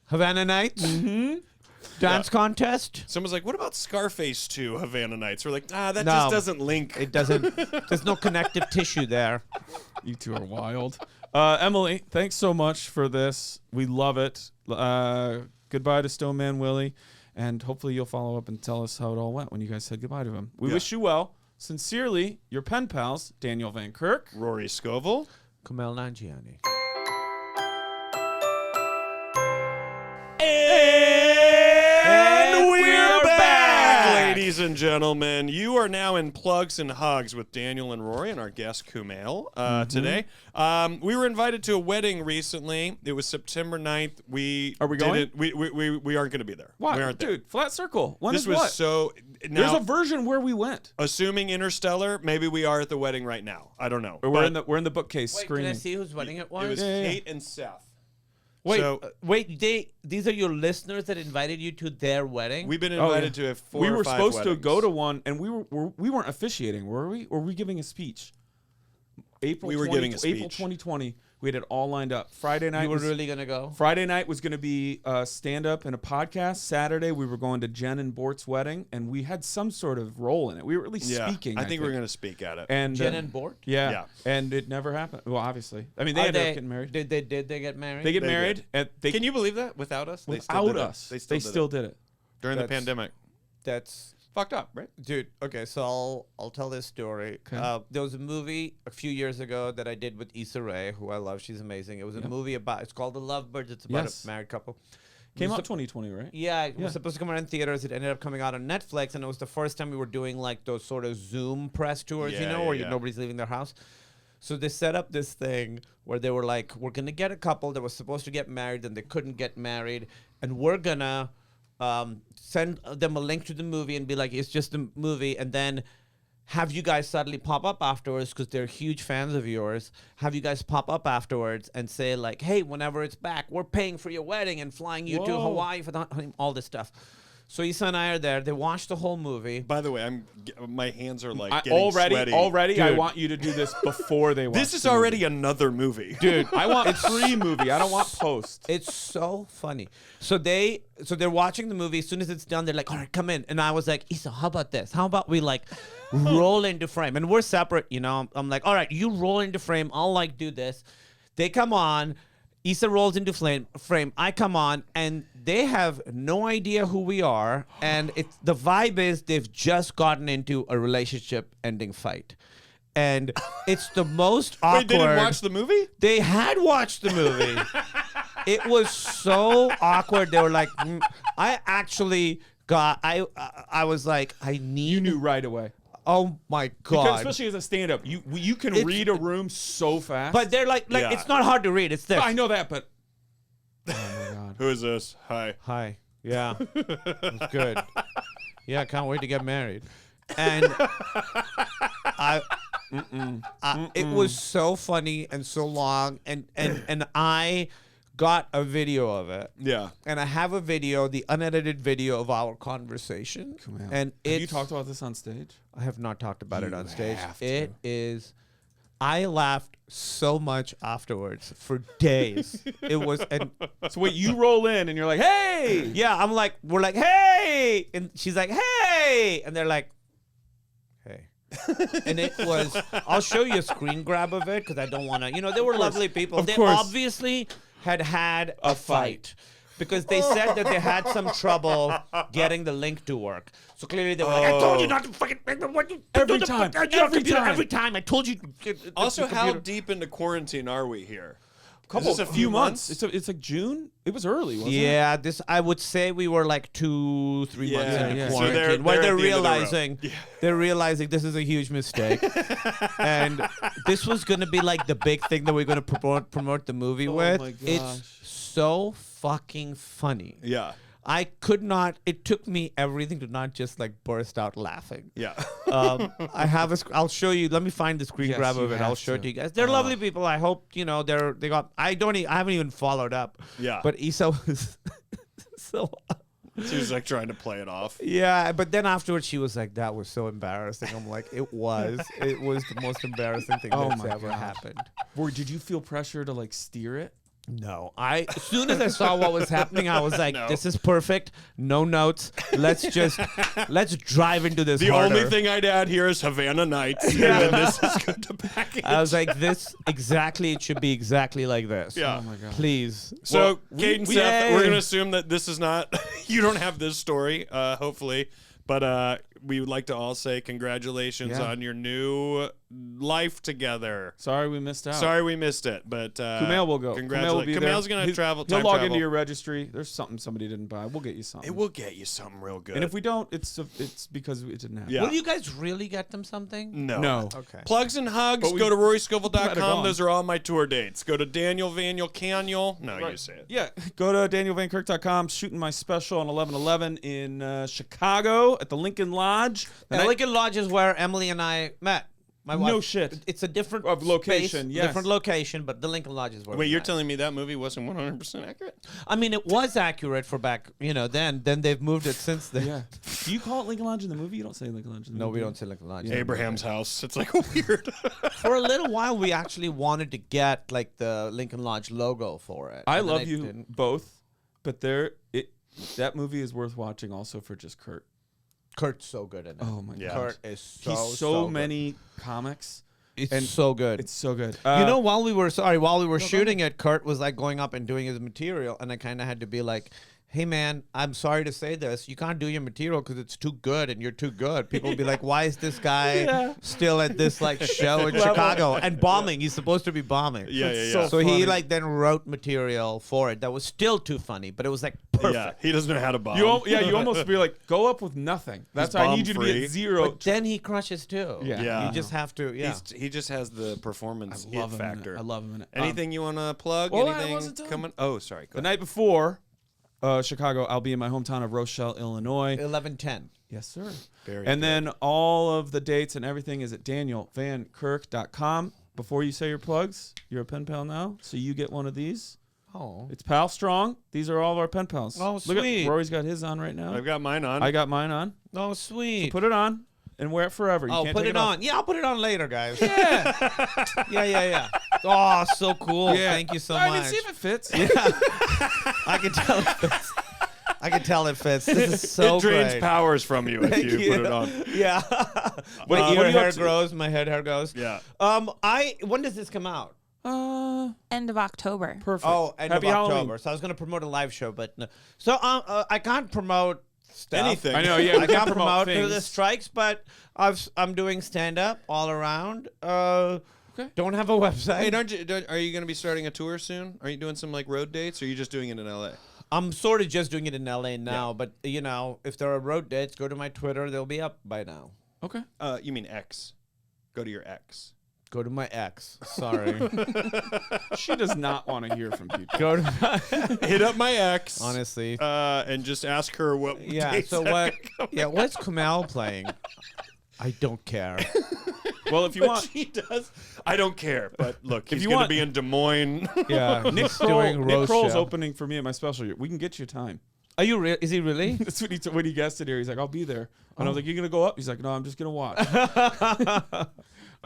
Havana Nights. Mm-hmm. Dance contest. Someone's like, "What about Scarface 2, Havana Nights?" We're like, that No. just doesn't link. It doesn't. There's no connective tissue there. You two are wild. Emily, thanks so much for this. We love it. Goodbye to Stoneman Willie, and hopefully you'll follow up and tell us how it all went when you guys said goodbye to him. We Yeah. wish you well. Sincerely, your pen pals, Daniel Van Kirk. Rory Scovel. Kumail Nanjiani. And we're back! Ladies and gentlemen. You are now in Plugs and Hugs with Daniel and Rory and our guest Kumail today. We were invited to a wedding recently. It was September 9th. Are we going? We aren't going to be there. What? We aren't there. Dude, Flat Circle. When This is was what? so... There's Now, a version where we went. assuming Interstellar, maybe we are at the wedding right now. I don't know. Or But we're in the bookcase Wait, screaming. can I see whose wedding it was? it was Yeah, yeah, yeah. Kate and Seth. Wait, So- wait. These are your listeners that invited you to their wedding. We've been Oh, invited yeah. to 4 We or were 5 supposed to weddings. go to one, and we weren't officiating, were we? Or were we giving a speech? April. We were giving a April speech. 2020. We had it all lined up. Friday night. you were was, really gonna go? Friday night was going to be stand up and a podcast. Saturday we were going to Jen and Bort's wedding, and we had some sort of role in it. We were at least Yeah, speaking. I think we're going to speak at it. And Jen and Bort. yeah, Yeah. and it never happened. Well, obviously, I mean they Are ended up getting married. Did they get married? They get They married, did. and they Can you believe that? Without us? without us. They They still still did it. did it. During the That's- pandemic. That's Fucked up, right? dude. Okay, so I'll tell this story. Okay. There was a movie a few years ago that I did with Issa Rae, who I love. She's amazing. It was a movie about. It's called The Lovebirds. It's about Yes. a married couple. Came was out 2020, right? Yeah, it Yeah. was supposed to come out in theaters. It ended up coming out on Netflix, and it was the first time we were doing like those sort of Zoom press tours, Yeah, where yeah. nobody's leaving their house. So they set up this thing where they were like, we're going to get a couple that was supposed to get married and they couldn't get married, and we're going to send them a link to the movie and be like, it's just a movie, and then have you guys suddenly pop up afterwards because they're huge fans of yours. Have you guys pop up afterwards and say like, hey, whenever it's back, we're paying for your wedding and flying you to Whoa. Hawaii for the honeymoon, all this stuff. So Issa and I are there. They watched the whole movie. By the way, my hands are like getting already, sweaty. I Dude. want you to do this before they watch. This is the movie. already another movie. dude. I want pre-movie. I don't want post. It's so funny. So they're watching the movie. As soon as it's done, they're like, all right, come in. And I was like, Issa, how about this? How about we like roll into frame? And we're separate, I'm like, all right, you roll into frame. I'll like do this. They come on. Issa rolls into frame. I come on, and they have no idea who we are. And the vibe is they've just gotten into a relationship-ending fight. And it's the most awkward. Wait, they didn't watch the movie? They had watched the movie. It was so awkward. They were like, I actually got. I was like, I need. You knew right away. Oh my Because god! especially as a stand-up, you can It's- read a room so fast. But they're like Yeah. it's not hard to read. It's this. I know that, but oh my god. Who is this? Hi. Hi. Yeah. It's good. Yeah, I can't wait to get married. And it was so funny and so long, and I got a video of it. Yeah. And I have a video, the unedited video of our conversation. Kumail, And have you it's- talked about this on stage? I have not talked about it on stage. have to. It is. I laughed so much afterwards for days. It was, and So wait, you roll in and you're like, "Hey!" yeah, we're like, hey, and she's like, hey, and they're like, And it was, I'll show you a screen grab of it because I don't want to, they were lovely people. Of They course. obviously had a fight. Because they said that they had some trouble getting the link to work. So clearly they were like, I told you not to fucking... Every time. Every time. I told you... Also, how deep into quarantine are we here? Couple, Is this a few months. It's like June. It was early, wasn't it? Yeah, I would say we were like 2-3 months into yeah. So quarantine. they're where at they're the end of the road. realizing they're realizing this is a huge mistake. And this was gonna be like the big thing that we're gonna promote the movie with. my gosh. It's so fucking funny. Yeah. I could not. It took me everything to not just like burst out laughing. Yeah. I have I'll show you. Let me find the screen Yes, grab you of it. I'll have show it to. to you guys. They're lovely people. I hope they got. I haven't even followed up. Yeah. But Issa was so. She was like trying to play it off. Yeah, but then afterwards she was like, "That was so embarrassing." I'm like, "It was. It was the most embarrassing thing Oh that's my ever gosh. happened." Or did you feel pressure to like steer it? No, as soon as I saw what was happening, I was like, No. "This is perfect. No notes. Let's drive into this." The harder. only thing I'd add here is Havana Nights, and then this is good to back it. I was like, "This exactly. It should be exactly like this." Yeah. Oh my god. Please. So, Kate and Seth, yay. we're going to assume that this is not, you don't have this story, hopefully. But we would like to all say congratulations Yeah. on your new life together. Sorry we missed out. Sorry we missed it, but Kumail will go. Kumail will be there. Kumail's going to He'll travel. He'll time log travel. into your registry. There's something somebody didn't buy. We'll get you something. It will get you something real good. And if we don't, it's because it didn't happen. Yeah. Will you guys really get them something? No. Okay. Plugs and hugs. But we- Go to might have RoryScovel.com. gone. Those are all my tour dates. Go to Daniel Vaniel Caniel. No, you say it. Yeah, go to danielvankirk.com. Shooting my special on 11/11 in Chicago at the Lincoln Lodge. And Lincoln Lodge is where Emily and I met. My wife. No shit. It's a different Of location, space, yes. different location, but the Lincoln Lodge is where. Wait, we you're met. telling me that movie wasn't 100% accurate? I mean, it was accurate for back, then. Then they've moved it since then. Yeah. Do you call it Lincoln Lodge in the movie? You don't say Lincoln Lodge in the No, movie. we don't say Lincoln Lodge. Abraham's house. It's like weird. For a little while, we actually wanted to get like the Lincoln Lodge logo for it. I and then love it you didn't. both, but that movie is worth watching also for just Kurt. Kurt's so good in it. Oh my Yeah. god. Kurt is so He's so good. many comics. It's and so good. It's so good. While we were shooting it, Kurt was like going up and doing his material, and I kind of had to be like, "Hey man, I'm sorry to say this. You can't do your material because it's too good, and you're too good." People will be like, "Why is this guy still at this like show in Chicago and bombing? He's supposed to be bombing." Yeah. So he like then wrote material for it that was still too funny, but it was like perfect. Yeah, he doesn't know how to bomb. you almost be like, go up with nothing. That's I need you to be bomb-free. at zero. But then he crushes too. Yeah. Yeah. You just have to. Yeah. He just has the performance I love it him in it. factor. I love him in it. Anything you want to plug? well, I Anything wasn't done. coming? Oh, sorry. Go The ahead. night before Chicago, I'll be in my hometown of Rochelle, Illinois. 11:10. Yes, sir. Very and good. then all of the dates and everything is at danielvankirk.com. Before you say your plugs, you're a pen pal now, so you get one of these. Oh. It's Pal Strong. These are all of our pen pals. Oh, Look sweet. at Rory's got his on right now. I've got mine on. I got mine on. Oh, sweet. Put it on and wear it forever. You Oh, can't put take it off. on. Yeah, I'll put it on later, guys. Yeah. yeah. Oh, so cool. Yeah. Thank you so I much. mean, see if it fits. I can tell it fits. I can tell it fits. This is so it drains great. powers from you if Thank you put it on. Yeah. what My are ear you hair up to? grows. My head hair goes. Yeah. When does this come out? End of October. Perfect. Oh, end Happy of Halloween. October. So I was going to promote a live show, but no. So I can't promote stuff. Anything. I know, yeah. I can't promote things. the strikes, but I'm doing stand up all around. Don't have a website. Hey, are you going to be starting a tour soon? Are you doing some like road dates, or are you just doing it in LA? I'm sort of just doing it in LA now, but if there are road dates, go to my Twitter. They'll be up by now. Okay. You mean X? Go to your X. Go to my ex. Sorry. She does not want to hear from people. Go to Hit up my X. honestly. And just ask her what. Yeah. dates So are what? coming. Yeah. What's Kumail playing? I don't care. Well, if you But want, she does. I don't care. But look, If he's you going to want- be in Des Moines. Yeah. Nick he's doing Kroll, roast Kroll's show. opening for me at my special. We can get you time. Are you real? Is he really? That's what when he guested here. He's like, I'll be there. And I was like, you gonna go up? He's like, no, I'm just gonna watch.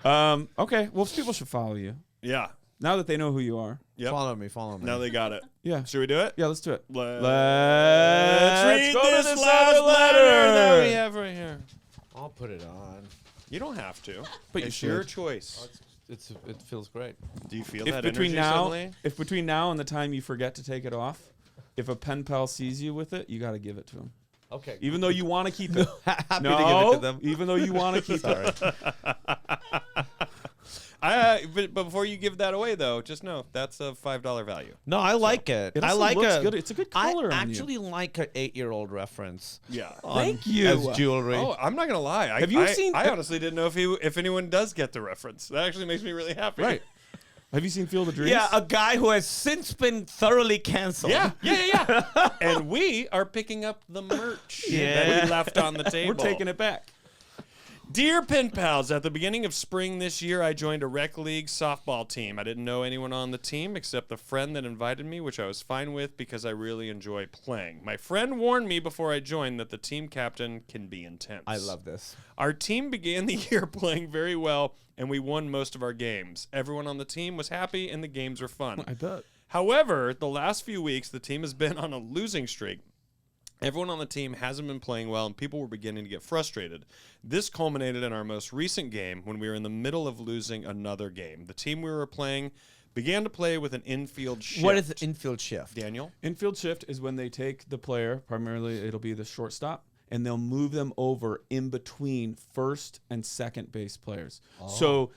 Okay. Well, people should follow you Yeah. now that they know who you are. Yep. Follow me. Follow me. Now they got it. Yeah. Should we do it? Yeah. Let's do it. Let's Let's read go to this this last other letter that letter. we have right here. I'll put it on. You don't have to. But you it's your should. choice. It feels great. Do you feel If that between energy now, suddenly? if between now and the time you forget to take it off, if a pen pal sees you with it, you got to give it to him. Okay. Even though you want to keep it. Happy no, to give it to them. even though you want to keep it. But before you give that away, though, just know that's a $5 value. No, I like it. It I also like looks good. It's a good color I on you. actually like an 8-year-old reference. Yeah. Thank you. As jewelry. Oh, I'm not gonna lie. Have you seen- I honestly didn't know if anyone does get the reference. That actually makes me really happy. Right. Have you seen Field of Dreams? Yeah, a guy who has since been thoroughly canceled. Yeah. And we are picking up the merch that we left on the table. We're taking it back. Dear Pen Pals, at the beginning of spring this year, I joined a rec league softball team. I didn't know anyone on the team except the friend that invited me, which I was fine with because I really enjoy playing. My friend warned me before I joined that the team captain can be intense. I love this. Our team began the year playing very well, and we won most of our games. Everyone on the team was happy, and the games were fun. I bet. However, the last few weeks, the team has been on a losing streak. Everyone on the team hasn't been playing well, and people were beginning to get frustrated. This culminated in our most recent game when we were in the middle of losing another game. The team we were playing began to play with an infield shift. What is the infield shift? Daniel? Infield shift is when they take the player, primarily it'll be the shortstop, and they'll move them over in between first and second base players. So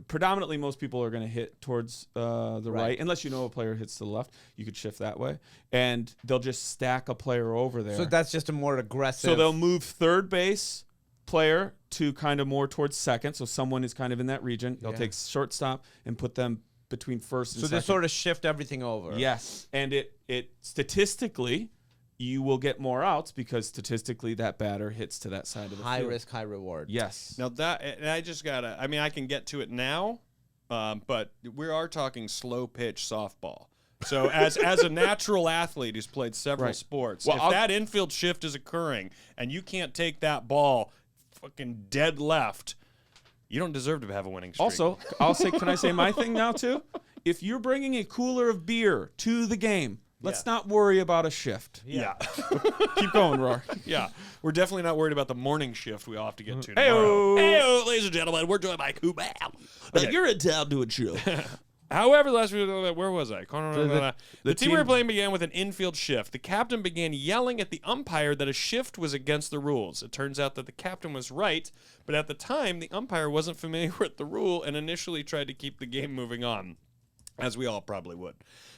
predominantly most people are going to hit towards the right. Unless you know a player hits to the left, you could shift that way. And they'll just stack a player over there. So that's just a more aggressive. So they'll move third base player to kind of more towards second. So someone is kind of in that region. They'll take shortstop and put them between first and So second. they sort of shift everything over. Yes. And it statistically, you will get more outs because statistically that batter hits to that side of the High field. risk, high reward. Yes. Now, and I just got to, I mean, I can get to it now, but we are talking slow pitch softball. So as a natural athlete who's played several sports, Well, if that infield shift is occurring and you can't take that ball fucking dead left, you don't deserve to have a winning streak. Also, can I say my thing now too? If you're bringing a cooler of beer to the game, let's not worry about a shift. Yeah. Keep going, Rory. Yeah. We're definitely not worried about the morning shift we all have to get to Heyo. tomorrow. Heyo, ladies and gentlemen, we're joined by Kumail. Okay. You're in town doing chill. However, last week, where was I? The team we were team- playing began with an infield shift. The captain began yelling at the umpire that a shift was against the rules. It turns out that the captain was right, but at the time, the umpire wasn't familiar with the rule and initially tried to keep the game moving on, as we all probably would.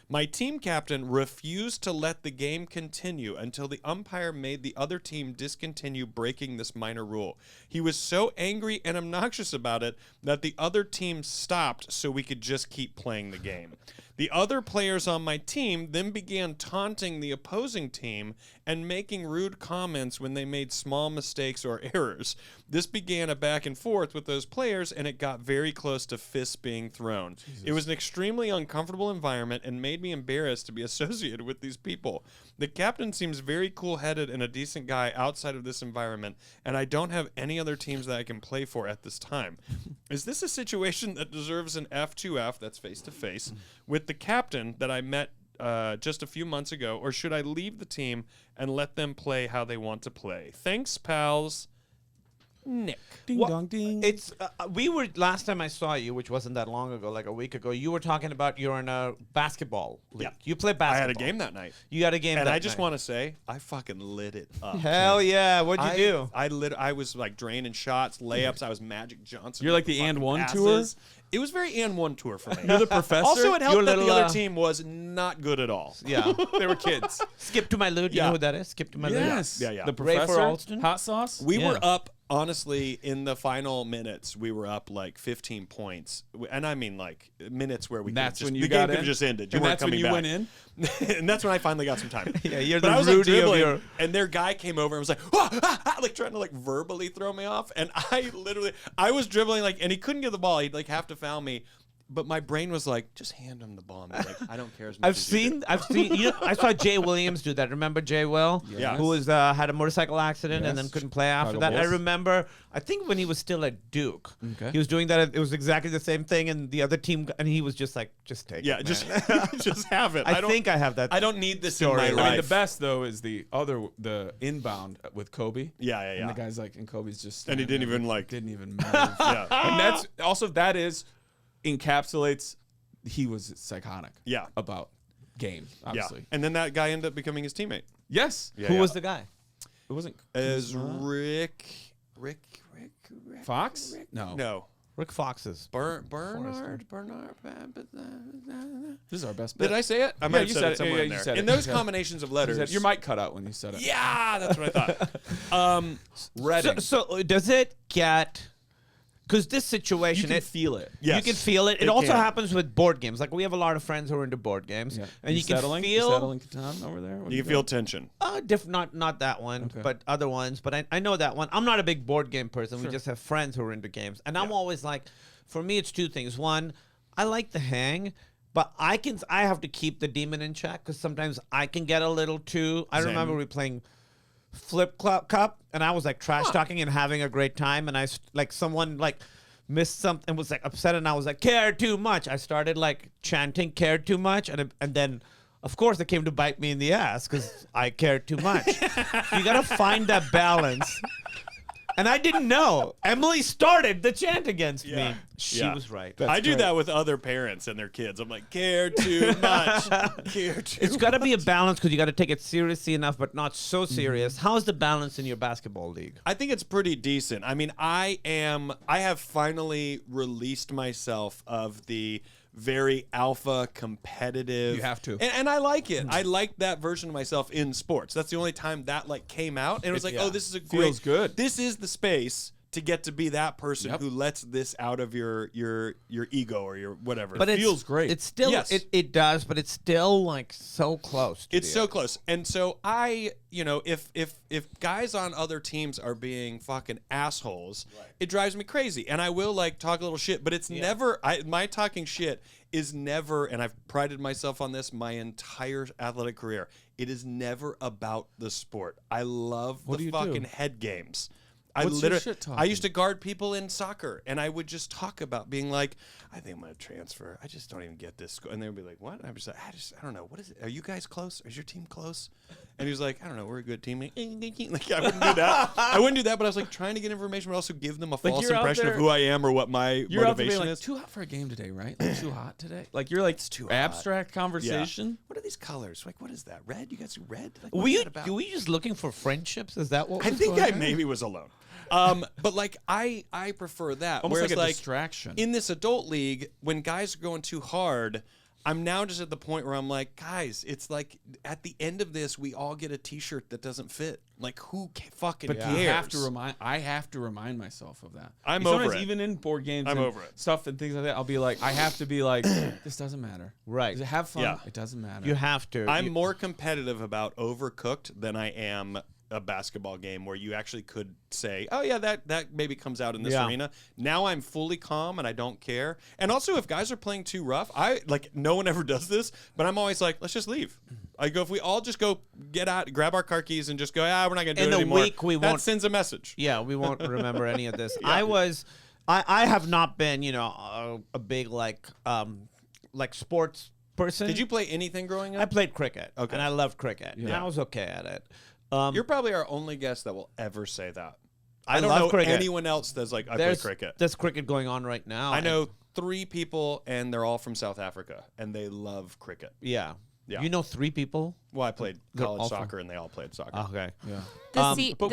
My team captain refused to let the game continue until the umpire made the other team discontinue breaking this minor rule. He was so angry and obnoxious about it that the other team stopped so we could just keep playing the game. The other players on my team then began taunting the opposing team and making rude comments when they made small mistakes or errors. This began a back and forth with those players, and it got very close to fists being thrown. It was an extremely uncomfortable environment and made me embarrassed to be associated with these people. The captain seems very cool-headed and a decent guy outside of this environment, and I don't have any other teams that I can play for at this time. Is this a situation that deserves an F2F, that's face-to-face, with the captain that I met just a few months ago, or should I leave the team and let them play how they want to play? Thanks, pals. Nick. Ding Well, dong ding. It's we were last time I saw you, which wasn't that long ago, like a week ago. You were talking about you're in a basketball league. Yeah. You play I basketball. had a game that night. You had a game, And that I just night. want to say, I fucking lit it up. Hell yeah! What'd you do? I was like draining shots, layups. I was Magic Johnson. You're like with the and fucking one passes. It was very and one tour for me. You're the professor. Also, it helped Your that the little, other team was not good at all. Yeah. They were kids. Skip to my loot. You Yeah. know who that is? Skip to my loot. Yes. Yeah. The Ray for professor. Alston? Hot sauce. We Yeah. were up, honestly, in the final minutes, we were up like 15 points. And I mean like minutes where we That's could when just, you the got game could in? have just ended. You And weren't that's when coming you back. went in? And that's when I finally got some time. Yeah, you're But the I was like Rudy of dribbling, your. and their guy came over and was like, like trying to like verbally throw me off. And I was dribbling like, and he couldn't get the ball. He'd like have to foul me. but my brain was like, just hand him the ball. Like, I don't care as much. I've seen. You know, I saw Jay Williams do that. Remember Jay Will? Yeah. Who was had a motorcycle accident and then Yes. couldn't play after Chicago that. I Bulls. remember. I think when he was still at Duke, Okay. he was doing that. It was exactly the same thing, and the other team, and he was just like, just take Yeah, it. just man. just have it. I don't think I have that. I don't need this story. in my I life. mean, the best though is the inbound with Kobe. Yeah. And the guy's like, and Kobe's just And he standing didn't there, even, like- didn't even move. Yeah. And that's also encapsulates he was psychotic. Yeah. About game, obviously. Yeah. And then that guy ended up becoming his teammate. Yes. Yeah, Who yeah. was the guy? It wasn't As Kuzma? Rick. Fox? No. No. Rick Fox's. Bernard. This is our best bet. Did I say it? I might have you said said it it. somewhere Yeah, in you there. said In it. those You combinations of You letters. said- your mic cut out when you said it. Yeah, that's what I thought. Reading. So does it get? Because this you situation, can it, feel it. Yes. you can feel it. It It also can. happens with board games. Like we have a lot of friends who are into board games, Yeah. and you can settling? feel. You settling Catan over there? What You are can feel tension. Not that one, Okay. but other ones. But I know that one. I'm not a big board game person. We just have friends who are into games, and I'm always like, for me, it's two things. One, I like the hang, but I have to keep the demon in check because sometimes I can get a little too. I Zen. remember we playing Flip Cup, and I was like trash talking and having a great time, and someone missed something and was like upset, and I was like, care too much. I started like chanting care too much, and then of course it came to bite me in the ass because I cared too much. You gotta find that balance. And I didn't know. Emily started the chant against Yeah. me. She Yeah. was right. I do great. that with other parents and their kids. I'm like, care too much. Care too It's got to be a balance because you got to take it seriously enough, but not so serious. How's the balance in your basketball league? I think it's pretty decent. I mean, I have finally released myself of the very alpha competitive. You have to. And I like it. I like that version of myself in sports. That's the only time that came out. And it was like, oh, this is a great. Feels good. This is the space to get to be that person Yep. who lets this out of your ego or your whatever. But feels great. It's still Yes. it does, but it's still like so close. To It's so close. And so if guys on other teams are being fucking assholes, it drives me crazy. And I will talk a little shit, but it's never my talking shit is never, and I've prided myself on this my entire athletic career. It is never about the sport. I love What do the you fucking do? head games. What's your shit talking? I used to guard people in soccer, and I would just talk about being like, I think I'm going to transfer. I just don't even get this score. And they would be like, what? And I'm just like, I don't know. What is it? Are you guys close? Is your team close? And he was like, I don't know. We're a good team. Like, I wouldn't do that. I wouldn't do that, but I was like trying to get information, but also give them a false you're out impression of there- who I am or what my You're out there motivation being like, is. too hot for a game today, right? Like, too hot today? Like, you're like, too hot. abstract conversation? What are these colors? Like, what is that? Red? You guys see red? Like, Were what's you that about? just looking for friendships? Is that what I was think going I on? maybe was alone. But I prefer that. Almost Whereas like a distraction. in this adult league, when guys are going too hard, I'm now just at the point where I'm like, guys, it's like at the end of this, we all get a T-shirt that doesn't fit. Like, who fucking But cares? you have to I have to remind myself of that. I'm Sometimes over it. even in board games I'm and over it. stuff and things like that, I'll be like, I have to be like, this doesn't matter. Right. Does it have fun? Yeah. It doesn't matter. You have to. I'm You- more competitive about Overcooked than I am a basketball game where you actually could say, oh yeah, that maybe comes out in this Yeah. arena. Now I'm fully calm and I don't care. And also if guys are playing too rough, no one ever does this, but I'm always like, let's just leave. I go, if we all just go get out, grab our car keys and just go, we're not gonna do In it a anymore. week, we that won't- sends a message. Yeah, we won't remember any of this. I have not been, a big like sports person. Did you play anything growing I up? played cricket. Okay. And I loved cricket. And Yeah. I was okay at it. You're probably our only guest that will ever say that. I don't love know cricket. anyone else that's like, I play There's cricket. There's cricket going on right now. I and- know 3 people and they're all from South Africa and they love cricket. Yeah. Yeah. You know 3 people? Well, I played They're college all from- soccer and they all played soccer. Okay. yeah. The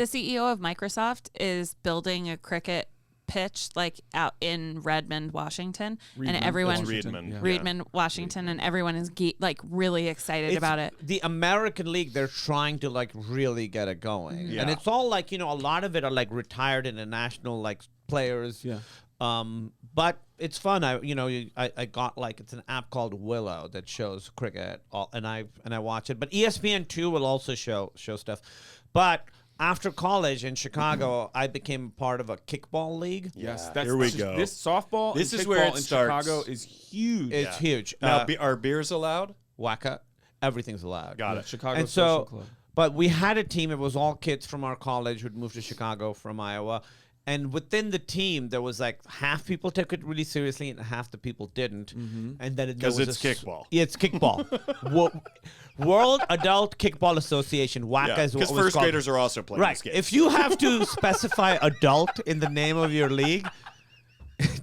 CEO of Microsoft is building a cricket pitch out in Redmond, Washington, and everyone It's Washington, Reedman. yeah. Redmond, Washington, and everyone is really excited It's about it. The American League, they're trying to really get it going. Yeah. And it's all a lot of it are retired international players. Yeah. But it's fun. I got it's an app called Willow that shows cricket, and I watch it. But ESPN2 will also show stuff. But after college in Chicago, I became part of a kickball league. Yes, Yeah, that's here we just- go. This softball, This and is where kickball it in starts. Chicago is huge. It's huge. Now, are beers allowed? Waka, everything's allowed. Got Yeah, it. Chicago And Social so, Club. but we had a team. It was all kids from our college who'd moved to Chicago from Iowa. And within the team, there was like half people took it really seriously and half the people didn't. And then there 'Cause was it's a s- kickball. Yeah, it's kickball. World Adult Kickball Association, WACA Yeah, is what because it was first called. graders are also playing Right. this game. If you have to specify adult in the name of your league,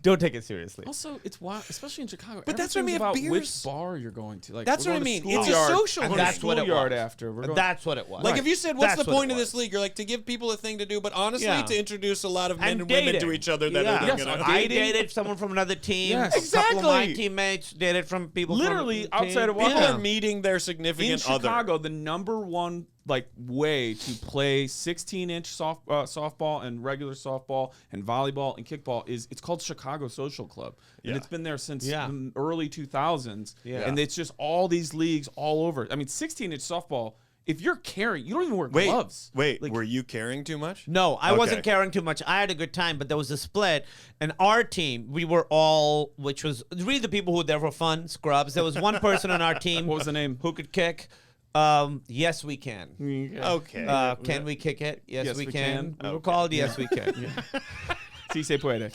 don't take it seriously. Also, it's wild, especially in Chicago. But that's what I mean, everything's if about beers- which bar you're going to. Like, That's we're what I going to mean. It's a schoolyard, social and thing. That's what it schoolyard was. after. We're going, That's what it was. Like if you said, "What's That's the what point it of this was. league?" You're like to give people a thing to do, but honestly, Yeah. to introduce a lot of men and women dating. to each other that Yeah. are Yes, gonna. I dating. dated someone from another team. Yes. A couple of my Exactly. teammates dated from people Literally, from outside of People Yeah. are meeting their in significant other. Chicago, the number one way to play 16-inch softball and regular softball and volleyball and kickball is it's called Chicago Social Club, and Yeah. it's been there since Yeah. the early 2000s. Yeah. And it's just all these leagues all over. I mean, 16-inch softball. If you're carrying, you don't even wear gloves. Wait, Like, were you carrying too much? No, I Okay. wasn't caring too much. I had a good time, but there was a split. And our team, we were all, which was really the people who were there for fun, scrubs. There was one person on our team. What was the name? Who could kick. Yes, we can. Okay. Can we kick it? Yes, Yes, we we can. can. We were called Yes, we can. Si se puede.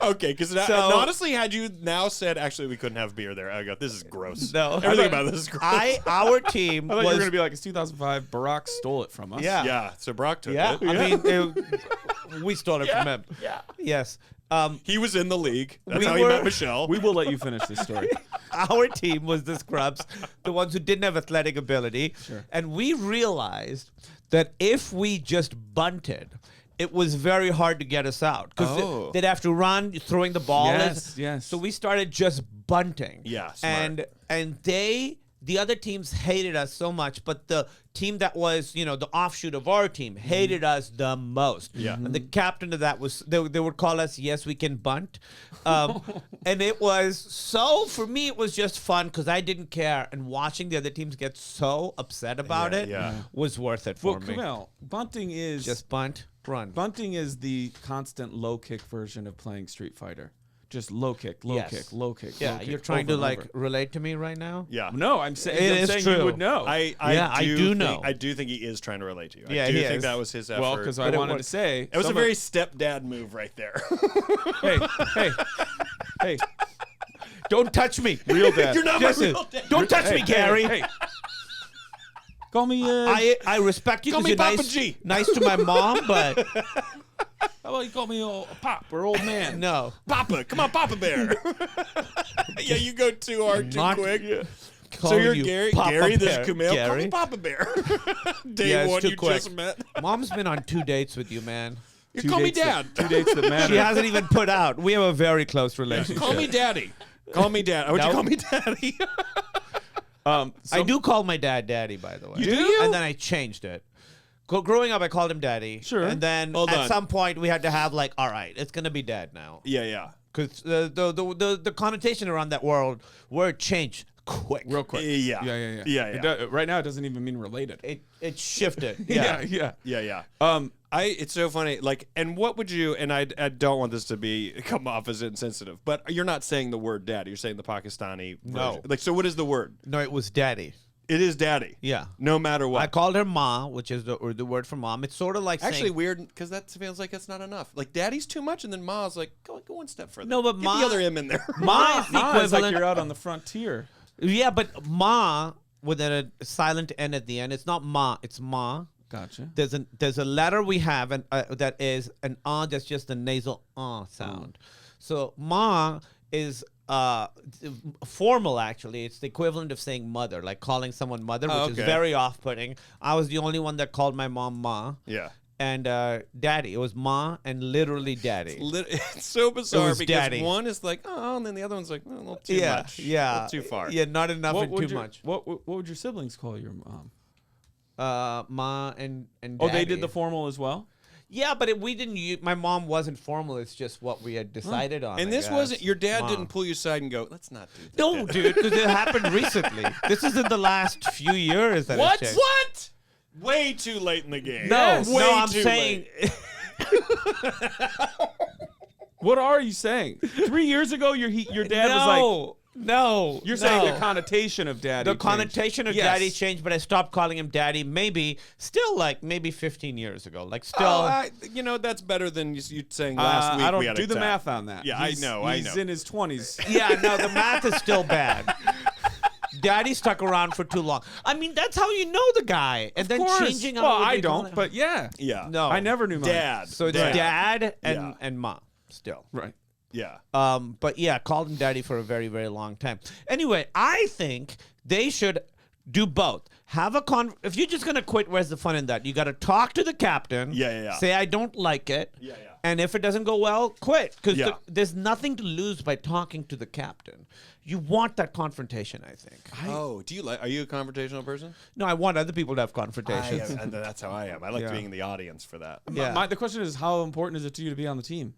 Okay, because So- honestly, had you now said, actually, we couldn't have beer there, I go, this is gross. No. Everything about this is gross. Our team I thought you were was. going to be like, it's 2005. Barack stole it from us. Yeah. Yeah, so Brock took Yeah, it. I mean, we stole it from him. Yeah. Yes. He was in the league. That's We how he were- met Michelle. We will let you finish this story. Our team was the scrubs, the ones who didn't have athletic ability. Sure. And we realized that if we just bunted, it was very hard to get us out because Oh. they'd have to run throwing the ball. Yes. So we started just bunting. Yeah, smart. And the other teams hated us so much, but the team that was, the offshoot of our team hated us the most. Yeah. And the captain of that was, they would call us, Yes, we can bunt. And it was so, for me, it was just fun because I didn't care. And watching the other teams get so upset about Yeah, it yeah. was worth it for Well, me. Kumail, bunting is Just bunt, run. bunting is the constant low kick version of playing Street Fighter. Just low kick, low Yes. kick, low kick. Yeah, low kick, you're trying over to and over. relate to me right now? Yeah. No, I'm saying, It I'm is saying true. you would know. I do think, know. I do think he is trying to relate to you. Yeah, I do he think is. that was his effort. Well, because I But it wanted to worked. say it was a some very of- stepdad move right there. hey, Don't touch me. real dad. You're not my Listen, real dad. don't touch me, Gary. Hey. Call me. I respect you Call because me you're Papa nice, G. nice to my mom, but how about you call me pop or old man? no. Papa, come on, Papa Bear. Yeah, you go too hard, too Not quick. So calling you're you Gary. Papa Gary, this Bear. is Kumail. Call Gary. me Papa Bear. Day Yeah, it's one, too you quick. just met. Mom's been on 2 dates with you, man. You Two call me dates that- Dad. 2 dates that matter. She hasn't even put out. We have a very close relationship. Call me Daddy. Call me Dad. Would you No. call me Daddy? I do call my dad Daddy, by the way. You do? And then I changed it. Growing up, I called him Daddy. Sure. And then Hold at on. some point, we had to have like, all right, it's gonna be Dad now, Yeah. because the connotation around that word changed quick. real quick. Yeah. Yeah. Yeah. It right now, it doesn't even mean related. It shifted. yeah. Yeah. Um, It's so funny. Like, and what would you? And I don't want this to come off as insensitive, but you're not saying the word "dad." You're saying the Pakistani No. version. Like, so what is the word? No, it was Daddy. It is daddy. Yeah. No matter what. I called her Ma, which is the word for mom. It's sort of like Actually, saying, weird because that feels like it's not enough. Like, daddy's too much, and then ma's like, go one step further. No, but Get Ma- the other M in there. Ma is the Ma is like equivalent. you're out on the frontier. Yeah, but Ma with a silent N at the end. It's not Ma. It's Ma. Gotcha. There's a letter we have and that is an that's just a nasal sound. So Ma is formal, actually. It's the equivalent of saying mother, like calling someone mother, which is okay. very off-putting. I was the only one that called my mom Ma. Yeah. And Daddy. It was Ma and literally Daddy. It's so bizarre was because daddy. one is like, oh, and then the other one's like, oh, a little too yeah, much. yeah, A little too far. Yeah, not enough and too much. What would your siblings call your mom? Ma and Daddy. Oh, they did the formal as well? Yeah, but we didn't use, my mom wasn't formal. It's just what we had decided on. And I this guess. wasn't, your dad Ma. didn't pull you aside and go, let's not do that. No, dude, because it happened recently. This is in the last few years that What? it's changed. What? Way too late in the game. No, way no, I'm too saying. late. What are you saying? 3 years ago, your dad was like. No, You're saying the connotation of daddy. the connotation of Yes. daddy changed, but I stopped calling him daddy. Maybe still like maybe 15 years ago. Like still. That's better than you saying last week. I don't we had do a the tap. math on that. Yeah, I know. He's in his 20s. Yeah, no, the math is still bad. Daddy stuck around for too long. I mean, that's how you know the guy. And then changing. Well, out I don't, but yeah. Yeah. no, I never knew mine. Dad. So it's dad and mom still. Right. Yeah. But yeah, called him daddy for a very, very long time. Anyway, I think they should do both. Have a if you're just gonna quit, where's the fun in that? You got to talk to the captain. Yeah. Say I don't like it. Yeah. And if it doesn't go well, quit. Because Yeah. there's nothing to lose by talking to the captain. You want that confrontation, I think. Are you a confrontational person? No, I want other people to have confrontations. And that's how I am. I like Yeah. being in the audience for that. Yeah. The question is, how important is it to you to be on the team?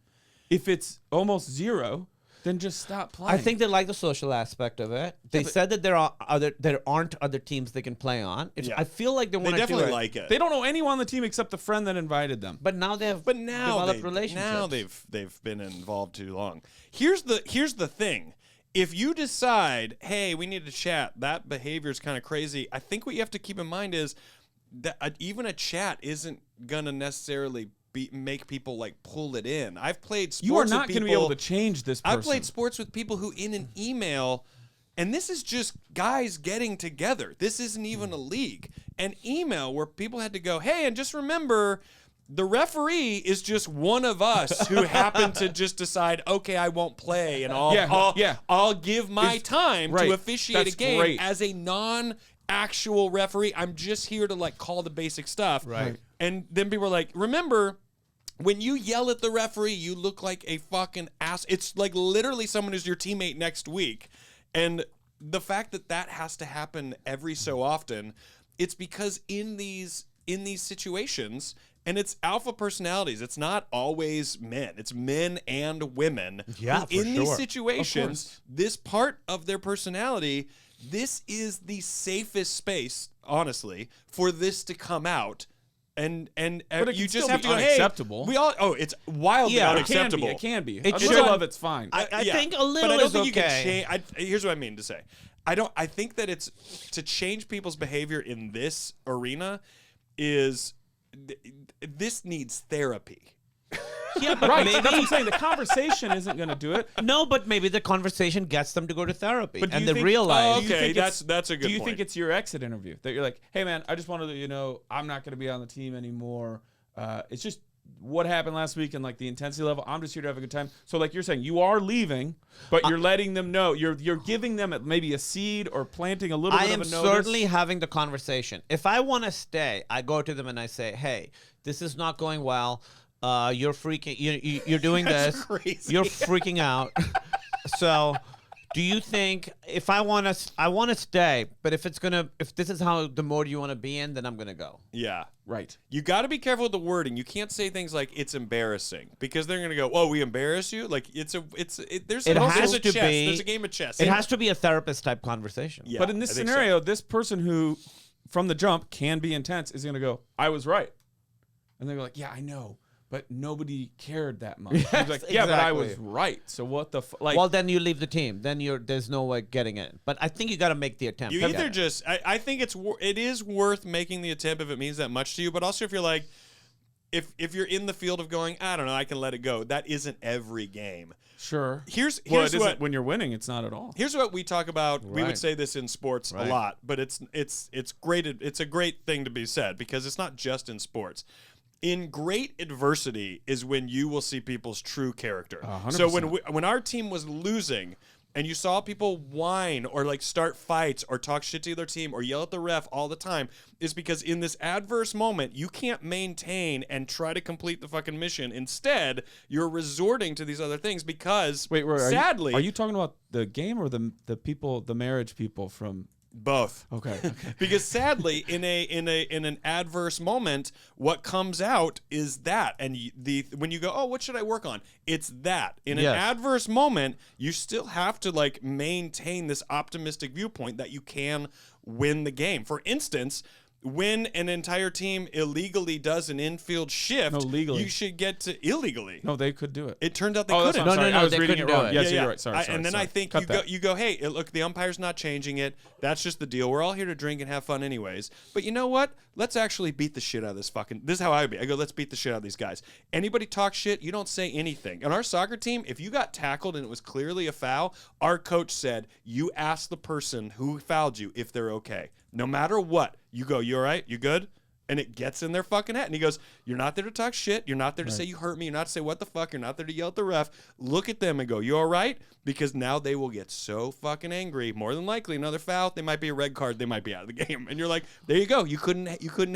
If it's almost zero, then just stop playing. I think they like the social aspect of it. They said that there aren't other teams they can play on. Yeah. I feel like they They want to do definitely it. like it. they don't know anyone on the team except the friend that invited them. But now they have developed relationships. Now they've been involved too long. Here's the thing. If you decide, hey, we need to chat, that behavior is kind of crazy. I think what you have to keep in mind is that even a chat isn't gonna necessarily make people like pull it in. I've played sports. You are not going to be able to change this person. I've played sports with people who in an email, and this is just guys getting together. This isn't even a league. An email where people had to go, hey, and just remember, the referee is just one of us who happened to just decide, okay, I won't play, and I'll give my time to officiate That's a game great. as a actual referee. I'm just here to like call the basic stuff. Right. And then people are like, remember, when you yell at the referee, you look like a fucking ass. It's like literally someone who's your teammate next week. And the fact that that has to happen every so often, it's because in these situations, and it's alpha personalities, it's not always men. It's men and women. Yeah, who for in these sure. situations, this part of their personality, this is the safest space, honestly, for this to come out. And But it you can just still have be to go, hey, unacceptable. we all, it's wildly Yeah, unacceptable. It can be. It A should. little of it's fine. I think a little but I don't is think you can okay. change. Here's what I mean to say. I think that it's to change people's behavior in this arena is this needs therapy. Yeah, but Right. That's what maybe I'm saying. The conversation isn't going to do it. no, but maybe the conversation gets them to go to therapy, But do and you they think- realize. do you Okay, think it's- that's a good Do you point. think it's your exit interview that you're like, hey man, I just wanted to let you know I'm not going to be on the team anymore. It's just what happened last week and like the intensity level. I'm just here to have a good time. So like you're saying, you are leaving, but you're letting them know. You're giving them maybe a seed or planting a little I bit am of a notice. certainly having the conversation. If I want to stay, I go to them and I say, "Hey, this is not going well. You're freaking. You're doing this. crazy. You're freaking out. So, do you think if I want to stay, but if this is how the mode you want to be in, then I'm gonna go. Yeah. Right. You got to be careful with the wording. You can't say things like "it's embarrassing" because they're gonna go, "Oh, we embarrass you." Like there's It there's has a to chess. be- There's a game of chess. It has to be a therapist type conversation. Yeah, But in this I think so. scenario, this person who, from the jump, can be intense is going to go, I was right. And they're like, yeah, I know. But nobody cared that much. He's like, yeah, but I was exactly. right. So what the like? Well, then you leave the team. Then there's no way getting in. But I think you got to make the attempt. You Okay. either just I think it is worth making the attempt if it means that much to you, but also if you're like if you're in the field of going, I don't know, I can let it go. That isn't every game. Sure. Here's Well, it what isn't when you're winning. It's not at all. Here's what we talk about. We would Right. say this in sports Right. a lot, but it's great. It's a great thing to be said because it's not just in sports. In great adversity is when you will see people's true character. 100%. So when our team was losing and you saw people whine or like start fights or talk shit to their team or yell at the ref all the time, is because in this adverse moment you can't maintain and try to complete the fucking mission. Instead, you're resorting to these other things because Wait, sadly, are you talking about the game or the people, the marriage people from? both. Okay. Because sadly, in an adverse moment, what comes out is that, and when you go, oh, what should I work on? It's that. In an Yes. adverse moment, you still have to like maintain this optimistic viewpoint that you can win the game. For instance, when an entire team illegally does an infield shift, No, legally. you should get to illegally. No, they could do it. It turns out they Oh, that's couldn't. what I'm sorry. No, I was they reading it couldn't do wrong. it. Yes, you're right. Sorry. And then sorry. I think Cut you that. go, hey, look, the umpire's not changing it. That's just the deal. We're all here to drink and have fun anyways. But you know what? Let's actually beat the shit out of this fucking. This is how I would be. I go, let's beat the shit out of these guys. Anybody talk shit, you don't say anything. And our soccer team, if you got tackled and it was clearly a foul, our coach said, you ask the person who fouled you if they're okay. No matter what, you go, you all right? You good? And it gets in their fucking head. And he goes, you're not there to talk shit. You're not there to say you hurt me. You're not to say what the fuck. You're not there to yell at the ref. Look at them and go, you all right? Because now they will get so fucking angry. More than likely, another foul. They might be a red card. They might be out of the game. And you're like, there you go. You couldn't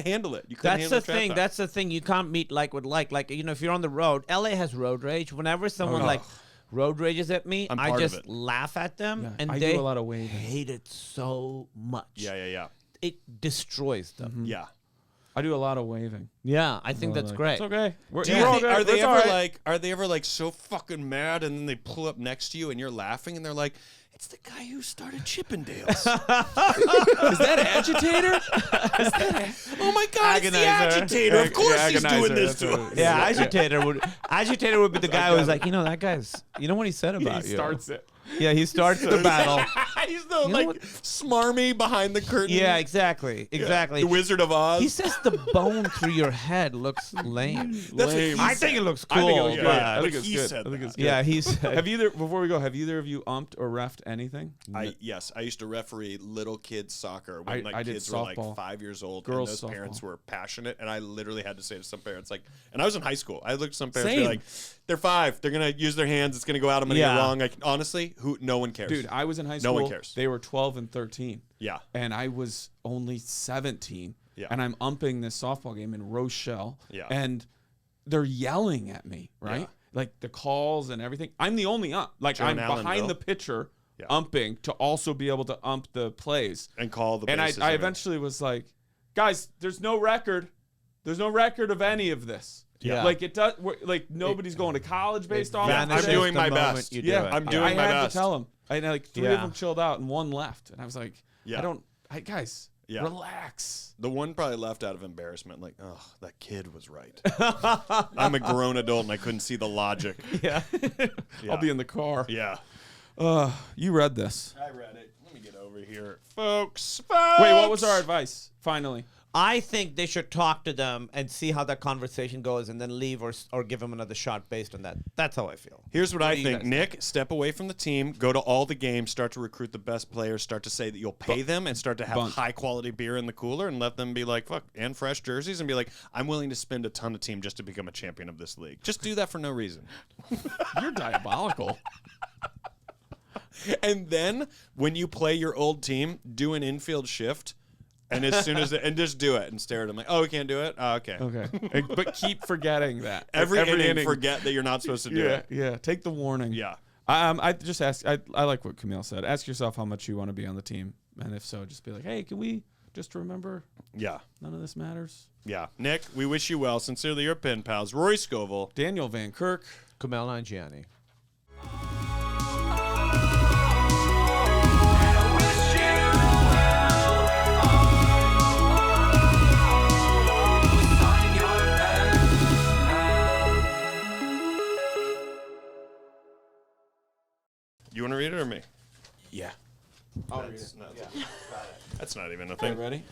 handle it. You couldn't That's handle the trash thing. talk. That's the thing. You can't meet like with like. Like, you know, if you're on the road, LA has road rage. Whenever someone like road rages at me, I'm I part of just it. laugh at them, Yeah, and I they do a lot of waving. hate it so much. Yeah. It destroys them. Yeah. I do a lot of waving. Yeah, I think that's Like, great. It's okay. We're, Do you we're all think, good. are they It's ever all right. like so fucking mad and then they pull up next to you and you're laughing and they're like, it's the guy who started Chippendales. Is that Agitator? Oh my God, it's the Agonizer. Agitator. Of course Yeah, he's Agonizer, doing this that's to what us. it is. Yeah, agitator would be the guy who's like, you know, that guy's. You know what he said about He you. starts it. Yeah, he starts the battle. He's the know like what? smarmy behind the curtain. Yeah, exactly. The Wizard of Oz. He says the bone through your head looks lame. That's what Lame. he I said. think it looks cool. I think it looks good. but- I but think it's he good. said I think that. it's good. Yeah, he's. Have either before we go? Have either of you umped or refed anything? Yes, I used to referee little kids soccer when I did kids were like softball. 5 years old, Girls and those parents softball. were passionate, and I literally had to say to some parents like, and I was in high school. I looked at some parents and Same. be like, they're 5, they're gonna use their hands, it's gonna go out, I'm gonna Yeah. get wrong. Like honestly, no one cares. Dude, I was in high No school. one cares. They were 12 and 13. Yeah, And I was only 17. Yeah. And I'm umping this softball game in Rochelle. Yeah. And they're yelling at me, right? Yeah. Like the calls and everything. I'm the only ump. Like Joan I'm behind Allenville. the pitcher Yeah. umping to also be able to ump the plays. and call the And I bases I and- eventually was like, guys, there's no record. There's no record of any of this. Yeah. Like it does. Like nobody's going to college based off. Yeah, of I'm this. doing the my moment best. you do Yeah, it. I'm doing I my had best. to tell him. And like 3 of Yeah. them chilled out and one left. And I was like, Yeah. guys, Yeah. relax. The one probably left out of embarrassment, like, oh, that kid was right. I'm a grown adult and I couldn't see the logic. Yeah. I'll be in the car. Yeah. You read this. I read it. Let me get over here. Folks. Wait, what was our advice? Finally. I think they should talk to them and see how that conversation goes, and then leave or give them another shot based on that. That's how I feel. Here's what I do you think. guys Nick, step away from the team, go to all the games, start to recruit the best players, start to say that you'll pay them, and start to have Bunt. high quality beer in the cooler, and let them be like, fuck, and fresh jerseys, and be like, I'm willing to spend a ton of team just to become a champion of this league. Just do that for no reason. You're diabolical. And then when you play your old team, do an infield shift. And as soon as and just do it and stare at them like, oh, we can't do it. Oh, okay. Okay. But keep forgetting that. Every inning, forget that you're not supposed to do Yeah, it. yeah. Take the warning. Yeah. I just ask. I like what Kumail said. Ask yourself how much you want to be on the team, and if so, just be like, hey, can we just remember Yeah. none of this matters? Yeah. Nick, we wish you well. Sincerely, your pen pals, Rory Scovel. Daniel Van Kirk. Kumail Nanjiani. You want to read it or me? Yeah. That's not even a thing. Ready?